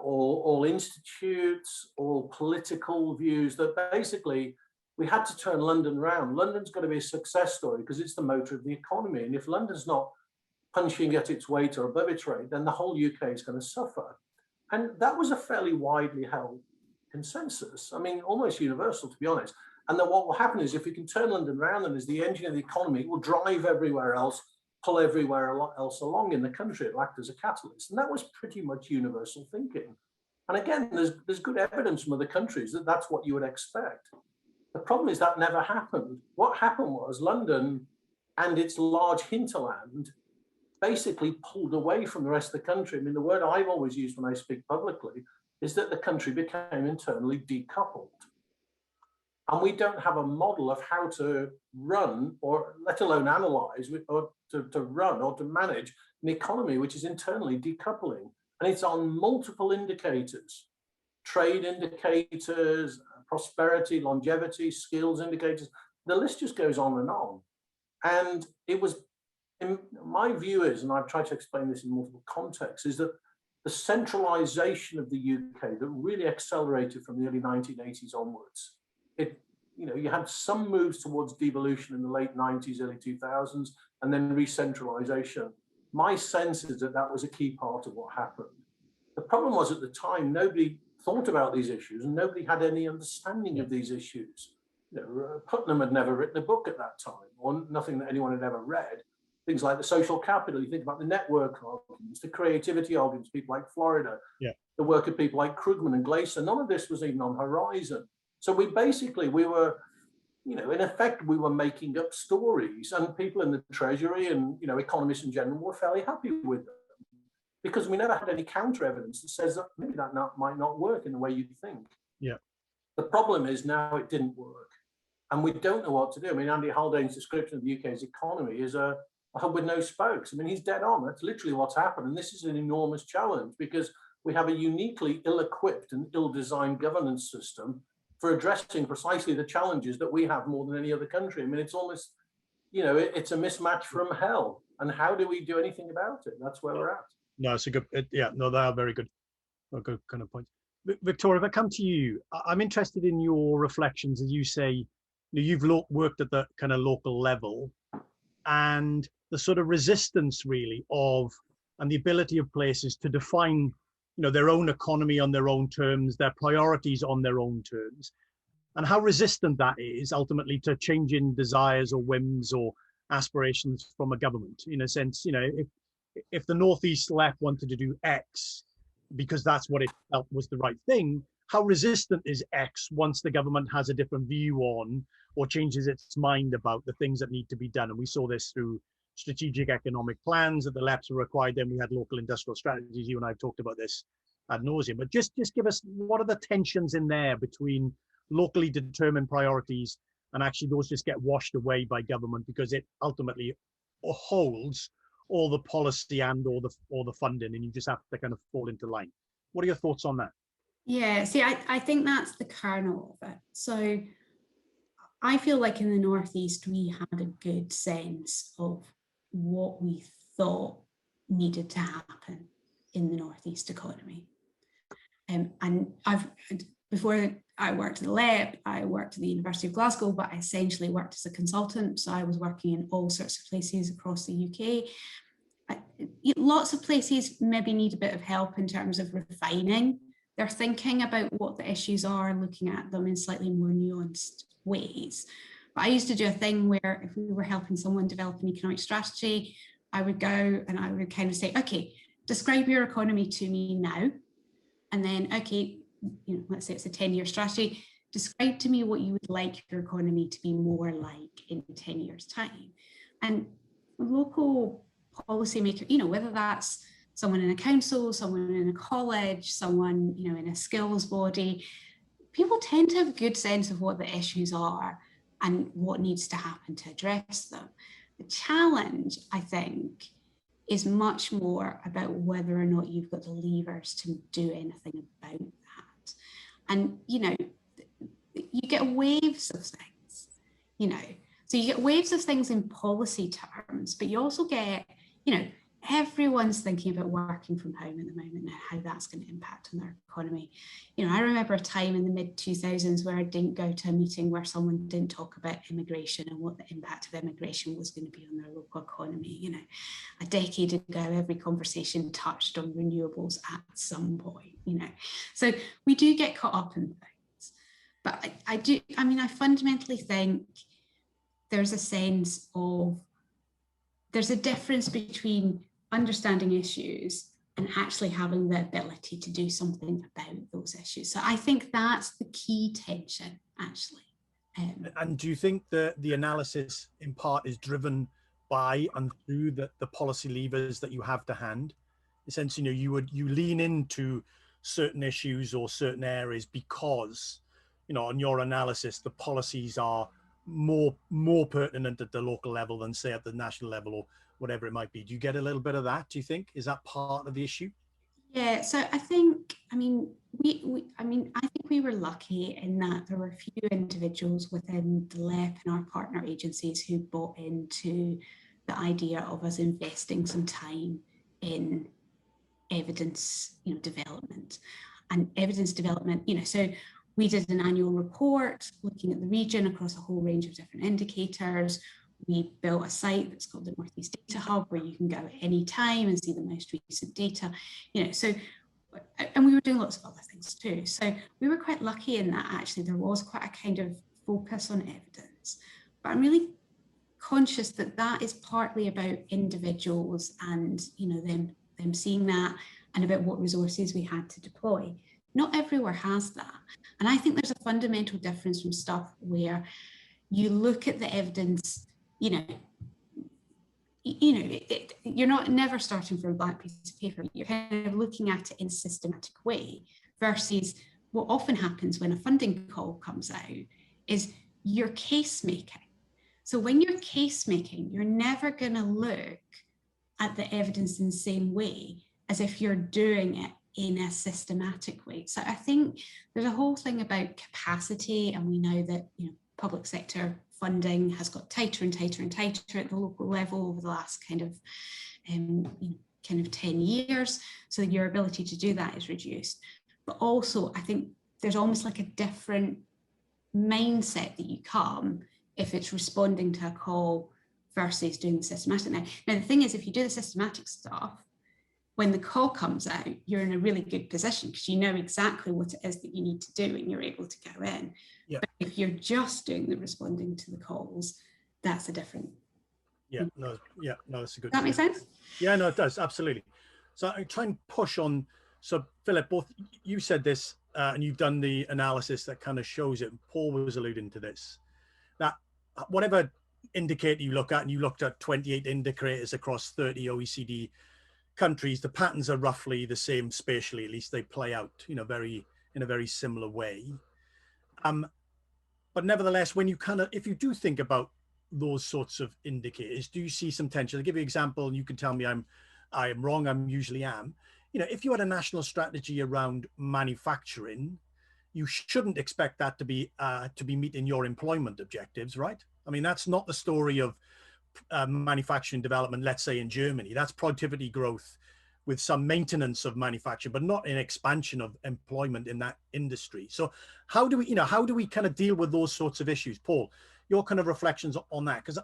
all institutes, all political views, that basically we had to turn London around. London's got to be a success story because it's the motor of the economy. And if London's not punching at its weight or above its rate, then the whole UK is going to suffer. And that was a fairly widely held consensus. I mean, almost universal, to be honest. And then what will happen is if we can turn London around and as the engine of the economy, it will drive everywhere else, pull everywhere else along in the country. It'll act as a catalyst. And that was pretty much universal thinking. And again, there's good evidence from other countries that that's what you would expect. The problem is that never happened. What happened was London and its large hinterland basically pulled away from the rest of the country. I mean, the word I've always used when I speak publicly is that the country became internally decoupled. And we don't have a model of how to run, or let alone analyze, or to run or to manage an economy which is internally decoupling. And it's on multiple indicators, trade indicators, prosperity, longevity, skills indicators. The list just goes on and on. And it was, in my view is, and I've tried to explain this in multiple contexts, is that the centralization of the UK that really accelerated from the early 1980s onwards. You had some moves towards devolution in the late 90s, early 2000s, and then re-centralization. My sense is that that was a key part of what happened. The problem was at the time, nobody thought about these issues and nobody had any understanding of these issues. Putnam had never written a book at that time, or nothing that anyone had ever read. Things like the social capital, you think about the network arguments, the creativity arguments, people like Florida, the work of people like Krugman and Glaser, none of this was even on horizon. So we were, in effect, we were making up stories, and people in the Treasury and, economists in general were fairly happy with them because we never had any counter evidence that says that maybe that might not work in the way you think. Yeah. The problem is now it didn't work and we don't know what to do. I mean, Andy Haldane's description of the UK's economy is a hub with no spokes. I mean, he's dead on. That's literally what's happened. And this is an enormous challenge because we have a uniquely ill-equipped and ill-designed governance system for addressing precisely the challenges that we have more than any other country. I mean, it's almost, it's a mismatch from hell. And how do we do anything about it? That's where we're at. No, it's a good, they are very good kind of points. Victoria, if I come to you, I'm interested in your reflections as you say, you've worked at the kind of local level and the sort of resistance really and the ability of places to define their own economy on their own terms, their priorities on their own terms, and how resistant that is ultimately to changing desires or whims or aspirations from a government. In a sense, if the Northeast left wanted to do X because that's what it felt was the right thing, how resistant is X once the government has a different view on or changes its mind about the things that need to be done? And we saw this through strategic economic plans that the LEPs were required. Then we had local industrial strategies. You and I have talked about this ad nauseum, but just give us, what are the tensions in there between locally determined priorities and actually those just get washed away by government because it ultimately holds all the policy and or the funding, and you just have to kind of fall into line. What are your thoughts on that? Yeah, see, I think that's the kernel of it. So I feel like in the Northeast, we had a good sense of what we thought needed to happen in the Northeast economy. And before I worked at the LEP, I worked at the University of Glasgow, but I essentially worked as a consultant. So I was working in all sorts of places across the UK. Lots of places maybe need a bit of help in terms of refining their thinking about what the issues are and looking at them in slightly more nuanced ways. But I used to do a thing where if we were helping someone develop an economic strategy, I would go and I would kind of say, okay, describe your economy to me now. And then, okay, let's say it's a 10-year strategy, describe to me what you would like your economy to be more like in 10 years' time. And local policymaker, whether that's someone in a council, someone in a college, someone, in a skills body, people tend to have a good sense of what the issues are and what needs to happen to address them. The challenge, I think, is much more about whether or not you've got the levers to do anything about that. And, you get waves of things, so you get waves of things in policy terms, but you also get, everyone's thinking about working from home at the moment and how that's going to impact on their economy. I remember a time in the mid-2000s where I didn't go to a meeting where someone didn't talk about immigration and what the impact of immigration was going to be on their local economy. A decade ago, every conversation touched on renewables at some point, So we do get caught up in things. But I fundamentally think there's a sense of, there's a difference between understanding issues and actually having the ability to do something about those issues. So I think that's the key tension, actually. And do you think that the analysis in part is driven by and through the policy levers that you have to hand? In the sense, you lean into certain issues or certain areas because, on your analysis, the policies are more pertinent at the local level than, say, at the national level or whatever it might be. Do you get a little bit of that, do you think? Is that part of the issue? Yeah, so I think, I think we were lucky in that there were a few individuals within the LEP and our partner agencies who bought into the idea of us investing some time in evidence, development. And evidence development, so we did an annual report looking at the region across a whole range of different indicators. We built a site that's called the Northeast Data Hub, where you can go at any time and see the most recent data, so, and we were doing lots of other things too. So we were quite lucky in that actually there was quite a kind of focus on evidence. But I'm really conscious that that is partly about individuals and, them seeing that, and about what resources we had to deploy. Not everywhere has that. And I think there's a fundamental difference from stuff where you look at the evidence, you're never starting from a blank piece of paper. You're kind of looking at it in a systematic way, versus what often happens when a funding call comes out is you're case making. So when you're case making, you're never going to look at the evidence in the same way as if you're doing it in a systematic way. So I think there's a whole thing about capacity, and we know that public sector funding has got tighter and tighter and tighter at the local level over the last kind of 10 years. So your ability to do that is reduced. But also, I think there's almost like a different mindset that you come if it's responding to a call versus doing the systematic. Now the thing is, if you do the systematic stuff, when the call comes out, you're in a really good position because you know exactly what it is that you need to do and you're able to go in. Yeah. But if you're just doing the responding to the calls, that's a different. No, that's a good. Does that make sense? Yeah, no, it does, absolutely. So I try and push on. So Philip, both you said this and you've done the analysis that kind of shows it. Paul was alluding to this. That whatever indicator you look at, and you looked at 28 indicators across 30 OECD countries, the patterns are roughly the same spatially. At least they play out, in a very similar way. But nevertheless, when you if you do think about those sorts of indicators, do you see some tension? I'll give you an example, and you can tell me I am wrong. I usually am. If you had a national strategy around manufacturing, you shouldn't expect that to be meeting your employment objectives, right? I mean, that's not the story of manufacturing development, let's say in Germany. That's productivity growth with some maintenance of manufacturing, but not an expansion of employment in that industry. So how do we kind of deal with those sorts of issues? Paul, your kind of reflections on that, because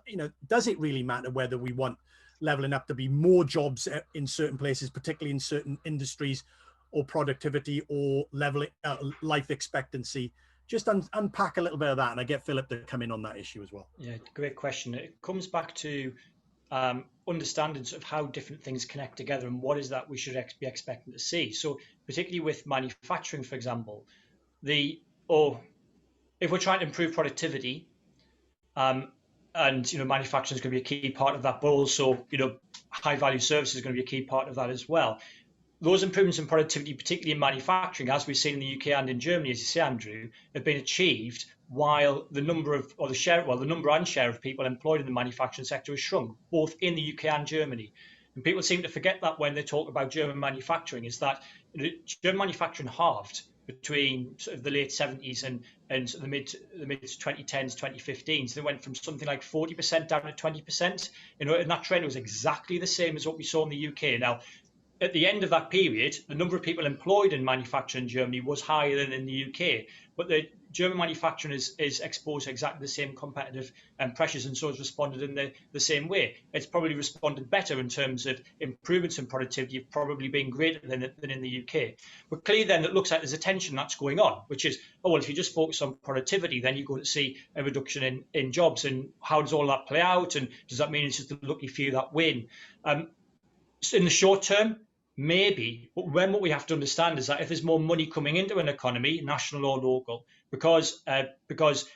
does it really matter whether we want leveling up to be more jobs in certain places, particularly in certain industries, or productivity, or leveling life expectancy? Just unpack a little bit of that, and I get Philip to come in on that issue as well. Yeah, great question. It comes back to understandings of how different things connect together and what is that we should be expecting to see. So particularly with manufacturing, for example, if we're trying to improve productivity, and manufacturing is going to be a key part of that, but also high value services is going to be a key part of that as well. Those improvements in productivity, particularly in manufacturing, as we've seen in the UK and in Germany, as you say, Andrew, have been achieved while the number and share of people employed in the manufacturing sector has shrunk, both in the UK and Germany. And people seem to forget that when they talk about German manufacturing, is that German manufacturing halved between sort of the late 70s and sort of the mid 2010s, 2015s. They went from something like 40% down to 20%. And that trend was exactly the same as what we saw in the UK. Now, at the end of that period, the number of people employed in manufacturing in Germany was higher than in the UK. But the German manufacturing is exposed to exactly the same competitive pressures, and so has responded in the same way. It's probably responded better in terms of improvements in productivity, probably being greater than in the UK. But clearly then it looks like there's a tension that's going on, which is, oh, well, if you just focus on productivity, then you're going to see a reduction in jobs. And how does all that play out? And does that mean it's just the lucky few that win? In the short term, maybe, but when what we have to understand is that if there's more money coming into an economy, national or local, because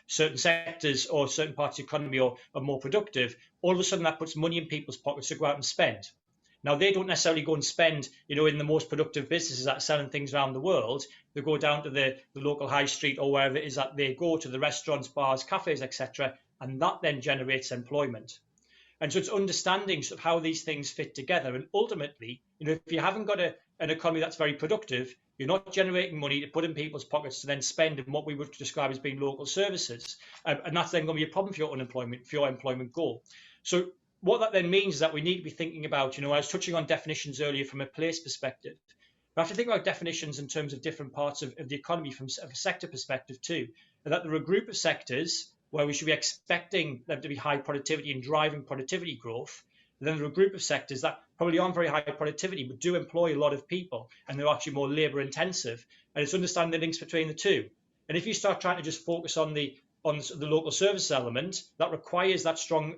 certain sectors or certain parts of the economy are more productive, all of a sudden that puts money in people's pockets to go out and spend. Now, they don't necessarily go and spend, in the most productive businesses that are selling things around the world. They go down to the local high street or wherever it is that they go, to the restaurants, bars, cafes, etc., and that then generates employment. And so it's understanding sort of how these things fit together. And ultimately, if you haven't got an economy that's very productive, you're not generating money to put in people's pockets to then spend in what we would describe as being local services. And that's then going to be a problem for your unemployment, for your employment goal. So what that then means is that we need to be thinking about, I was touching on definitions earlier from a place perspective. We have to think about definitions in terms of different parts of the economy from a sector perspective too. And that there are a group of sectors where we should be expecting them to be high productivity and driving productivity growth. And then there are a group of sectors that probably aren't very high productivity, but do employ a lot of people, and they're actually more labour intensive. And it's understanding the links between the two. And if you start trying to just focus on the local services element, that requires that strong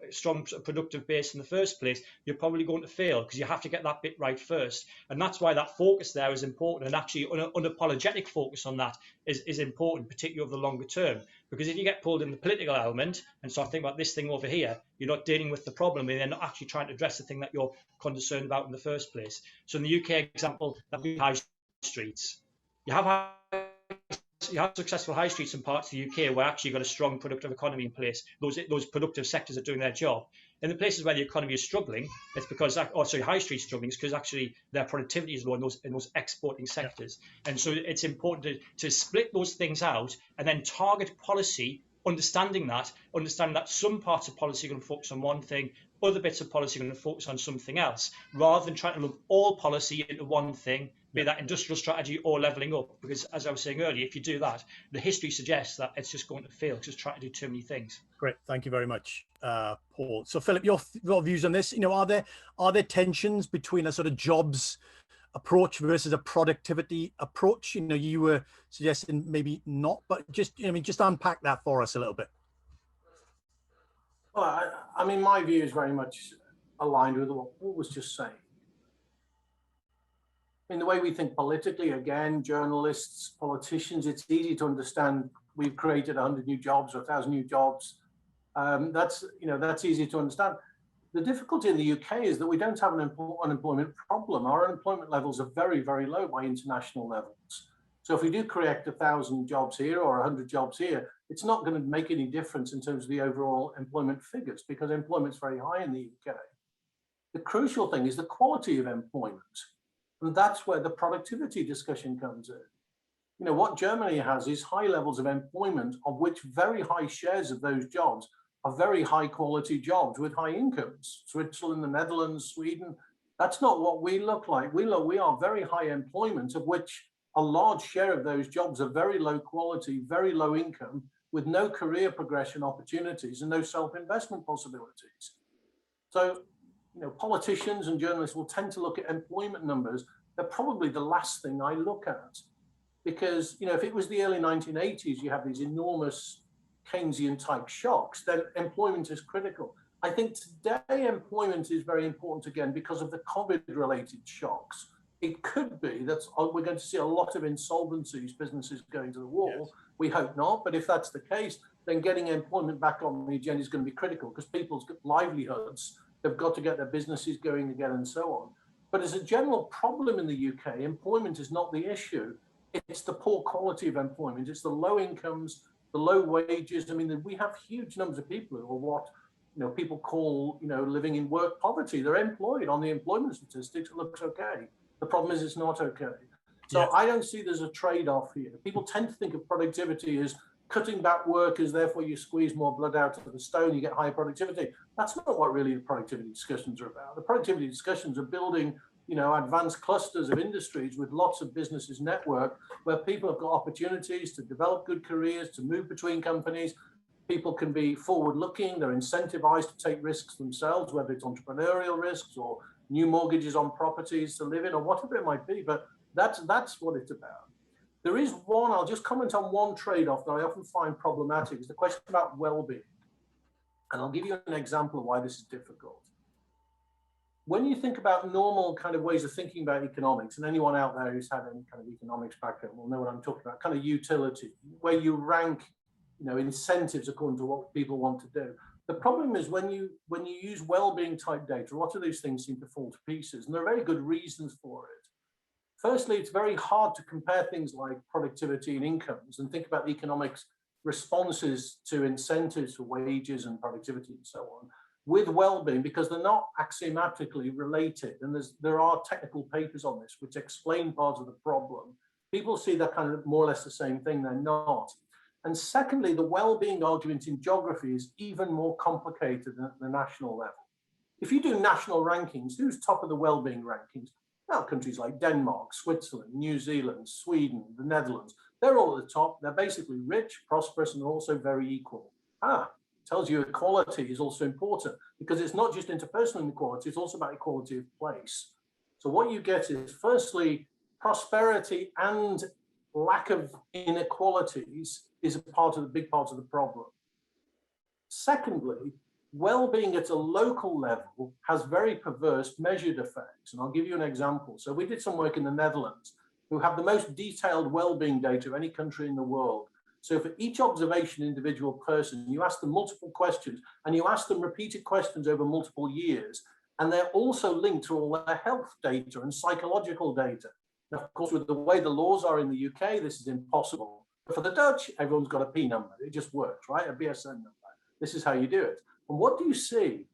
productive base in the first place, you're probably going to fail, because you have to get that bit right first. And that's why that focus there is important, and actually unapologetic focus on that is important, particularly over the longer term. Because if you get pulled in the political element and start thinking about this thing over here, you're not dealing with the problem, and you're not actually trying to address the thing that you're concerned about in the first place. So in the UK example, that would be high streets. You have successful high streets in parts of the UK where actually you've got a strong productive economy in place. Those productive sectors are doing their job. In the places where the economy is struggling, it's because, high street struggling is because actually their productivity is low in those exporting sectors. Yeah. And so it's important to split those things out and then target policy, understanding that some parts of policy are going to focus on one thing, other bits of policy are going to focus on something else, rather than trying to lump all policy into one thing, be that industrial strategy or levelling up. Because as I was saying earlier, if you do that, the history suggests that it's just going to fail, because it's trying to do too many things. Great, thank you very much, Paul. So Philip, your views on this? Are there tensions between a sort of jobs approach versus a productivity approach? You were suggesting maybe not, but just unpack that for us a little bit. Well, I mean, my view is very much aligned with what Paul was just saying. In the way we think politically, again, journalists, politicians, it's easy to understand we've created 100 new jobs or 1,000 new jobs. That's easy to understand. The difficulty in the UK is that we don't have an unemployment problem. Our unemployment levels are very, very low by international levels. So if we do create 1,000 jobs here or 100 jobs here, it's not going to make any difference in terms of the overall employment figures, because employment's very high in the UK. The crucial thing is the quality of employment. And that's where the productivity discussion comes in. What Germany has is high levels of employment, of which very high shares of those jobs are very high quality jobs with high incomes. Switzerland, the Netherlands, Sweden, that's not what we look like. We are very high employment, of which a large share of those jobs are very low quality, very low income, with no career progression opportunities and no self-investment possibilities. So, politicians and journalists will tend to look at employment numbers. They're probably the last thing I look at, because, if it was the early 1980s, you have these enormous Keynesian type shocks, then employment is critical. I think today employment is very important again because of the COVID related shocks. It could be that we're going to see a lot of insolvencies, businesses going to the wall. Yes. We hope not, but if that's the case, then getting employment back on the agenda is going to be critical, because people's livelihoods, they've got to get their businesses going again and so on. But as a general problem in the UK, employment is not the issue. It's the poor quality of employment. It's the low incomes, the low wages. I mean, we have huge numbers of people who are what people call living in work poverty. They're employed on the employment statistics. It looks okay. The problem is it's not okay. So yes. I don't see there's a trade-off here. People tend to think of productivity as cutting back workers, therefore you squeeze more blood out of the stone, you get higher productivity. That's not what really the productivity discussions are about. The productivity discussions are building advanced clusters of industries with lots of businesses network where people have got opportunities to develop good careers, to move between companies. People can be forward looking, they're incentivized to take risks themselves, whether it's entrepreneurial risks or new mortgages on properties to live in or whatever it might be, but that's what it's about. There is one, I'll just comment on one trade-off that I often find problematic, is the question about well-being. And I'll give you an example of why this is difficult. When you think about normal kind of ways of thinking about economics, and anyone out there who's had any kind of economics background will know what I'm talking about, kind of utility, where you rank, incentives according to what people want to do. The problem is when you use well-being type data, a lot of those things seem to fall to pieces, and there are very good reasons for it. Firstly, it's very hard to compare things like productivity and incomes and think about the economics responses to incentives for wages and productivity and so on with well-being, because they're not axiomatically related. And there are technical papers on this which explain parts of the problem. People see that kind of more or less the same thing, they're not. And secondly, the well-being argument in geography is even more complicated than at the national level. If you do national rankings, who's top of the well-being rankings? Well, countries like Denmark, Switzerland, New Zealand, Sweden, the Netherlands, they're all at the top. They're basically rich, prosperous, and also very equal. Tells you equality is also important, because it's not just interpersonal inequality, it's also about equality of place. So what you get is, firstly, prosperity and lack of inequalities is a big part of the problem. Secondly, well-being at a local level has very perverse measured effects. And I'll give you an example. So we did some work in the Netherlands, who have the most detailed well-being data of any country in the world. So for each observation individual person, you ask them multiple questions, and you ask them repeated questions over multiple years. And they're also linked to all their health data and psychological data. Now, of course, with the way the laws are in the UK, this is impossible. But for the Dutch, everyone's got a P number. It just works, right? A BSN number. This is how you do it. And what do you see?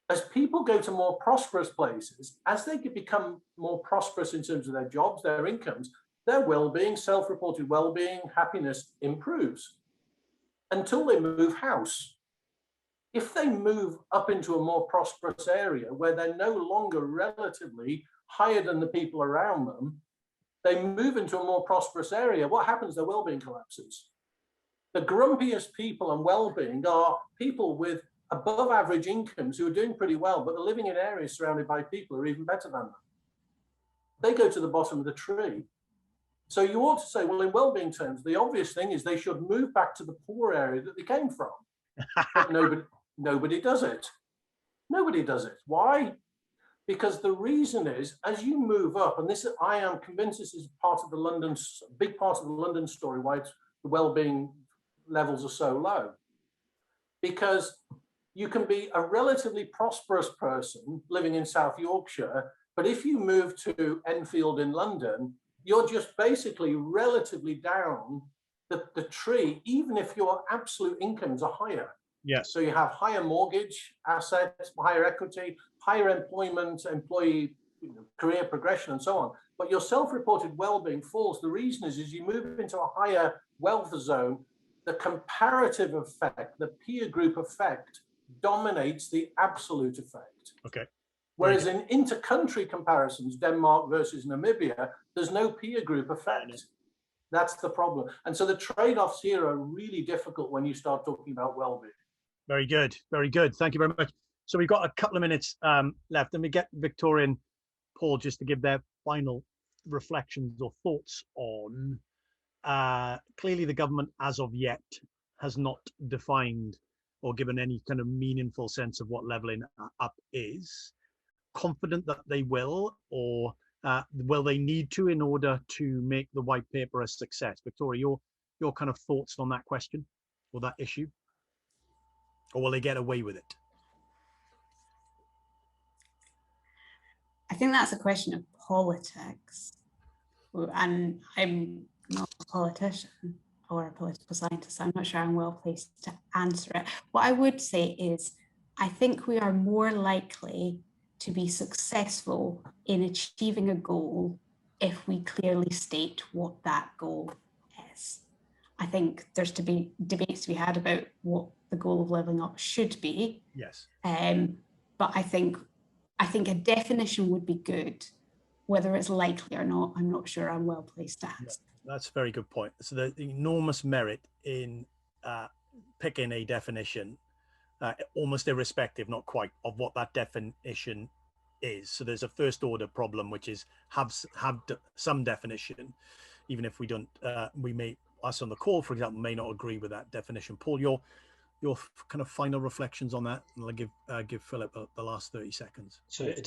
As people go to more prosperous places, as they become more prosperous in terms of their jobs, their incomes, their well-being, self-reported well-being, happiness improves until they move house. If they move up into a more prosperous area where they're no longer relatively higher than the people around them, they move into a more prosperous area. What happens? Their well-being collapses. The grumpiest people and well-being are people with above average incomes who are doing pretty well, but they're living in areas surrounded by people who are even better than them. They go to the bottom of the tree. So you ought to say, well, in well-being terms, the obvious thing is they should move back to the poor area that they came from. But nobody does it. Nobody does it. Why? Because the reason is, as you move up, and this, I am convinced this is part of the big part of the London story, why the well-being levels are so low. Because you can be a relatively prosperous person living in South Yorkshire, but if you move to Enfield in London, you're just basically relatively down the tree, even if your absolute incomes are higher. Yes. So you have higher mortgage assets, higher equity, higher employment, employee career progression, and so on. But your self-reported well-being falls. The reason is you move into a higher wealth zone, the comparative effect, the peer group effect dominates the absolute effect. Okay. Whereas in inter-country comparisons, Denmark versus Namibia, there's no peer group effect. That's the problem. And so the trade-offs here are really difficult when you start talking about well-being. Very good. Very good. Thank you very much. So we've got a couple of minutes left, and we get Victoria and Paul just to give their final reflections or thoughts on. Clearly, the government, as of yet, has not defined or given any kind of meaningful sense of what leveling up is. Confident that they will, or will they need to in order to make the white paper a success? Victoria, your kind of thoughts on that question or that issue? Or will they get away with it? I think that's a question of politics. And I'm not a politician or a political scientist, so I'm not sure I'm well placed to answer it. What I would say is, I think we are more likely to be successful in achieving a goal if we clearly state what that goal is. I think there's to be debates to be had about what the goal of levelling up should be. Yes. But I think I think a definition would be good. Whether it's likely or not, I'm not sure I'm well placed to ask. That's a very good point. So the enormous merit in picking a definition, almost irrespective, not quite, of what that definition is. So there's a first order problem, which is have some definition, even if we don't, we may, us on the call, for example, may not agree with that definition. Paul, your kind of final reflections on that, and I'll give Philip the last 30 seconds. So it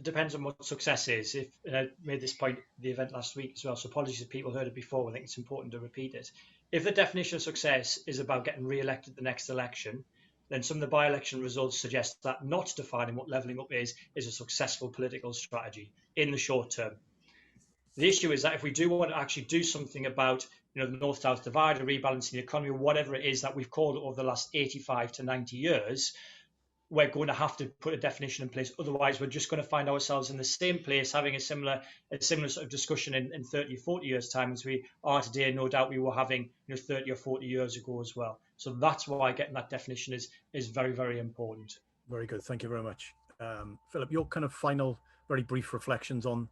depends on what success is. If, and I made this point at the event last week as well, so apologies if people heard it before. I think it's important to repeat it. If the definition of success is about getting re-elected at the next election, then some of the by-election results suggest that not defining what levelling up is a successful political strategy in the short term. The issue is that if we do want to actually do something about, you know, the North-South divide, or rebalancing the economy, or whatever it is that we've called it over the last 85 to 90 years, we're going to have to put a definition in place. Otherwise, we're just going to find ourselves in the same place, having a similar sort of discussion in 30 or 40 years' time as we are today. No doubt we were having, you know, 30 or 40 years ago as well. So that's why getting that definition is very, very important. Very good. Thank you very much. Philip, your kind of final, very brief reflections on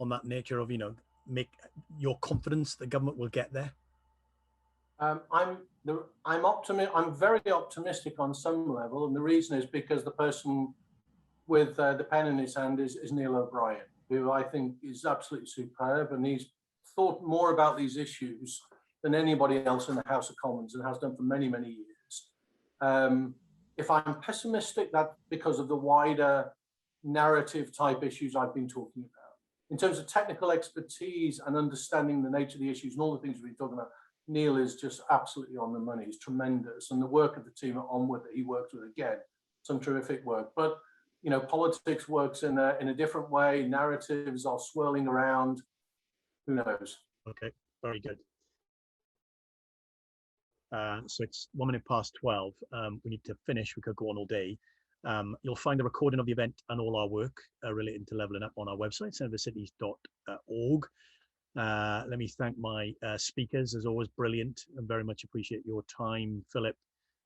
that nature of, you know, make your confidence the government will get there. I'm very optimistic on some level, and the reason is because the person with the pen in his hand is Neil O'Brien, who I think is absolutely superb, and he's thought more about these issues than anybody else in the House of Commons, and has done for many, many years. If I'm pessimistic, that's because of the wider narrative type issues I've been talking about. In terms of technical expertise and understanding the nature of the issues and all the things we've been talking about, Neil is just absolutely on the money. He's tremendous. And the work of the team at Onward that he works with, again, some terrific work. But, you know, politics works in a different way. Narratives are swirling around. Who knows? Okay, very good. So it's 1 minute past 12. We need to finish. We could go on all day. You'll find a recording of the event and all our work relating to levelling up on our website, seneforcities.org. Let me thank my speakers, as always, brilliant, and very much appreciate your time, Philip,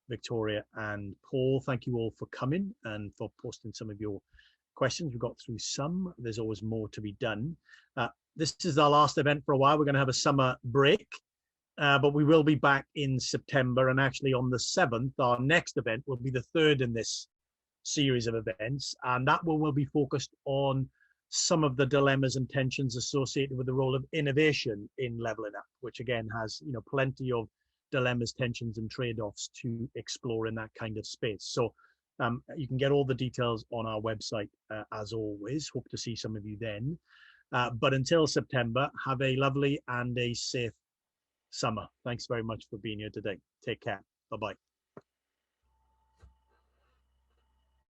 Victoria, and Paul. Thank you all for coming and for posting some of your questions. We got through some. There's always more to be done. This is our last event for a while. We're going to have a summer break, but we will be back in September, and actually on the 7th, our next event will be the third in this series of events, and that one will be focused on some of the dilemmas and tensions associated with the role of innovation in levelling up, which again has, you know, plenty of dilemmas, tensions, and trade-offs to explore in that kind of space. So you can get all the details on our website as always. Hope to see some of you then. But until September, have a lovely and a safe summer. Thanks very much for being here today. Take care. Bye-bye.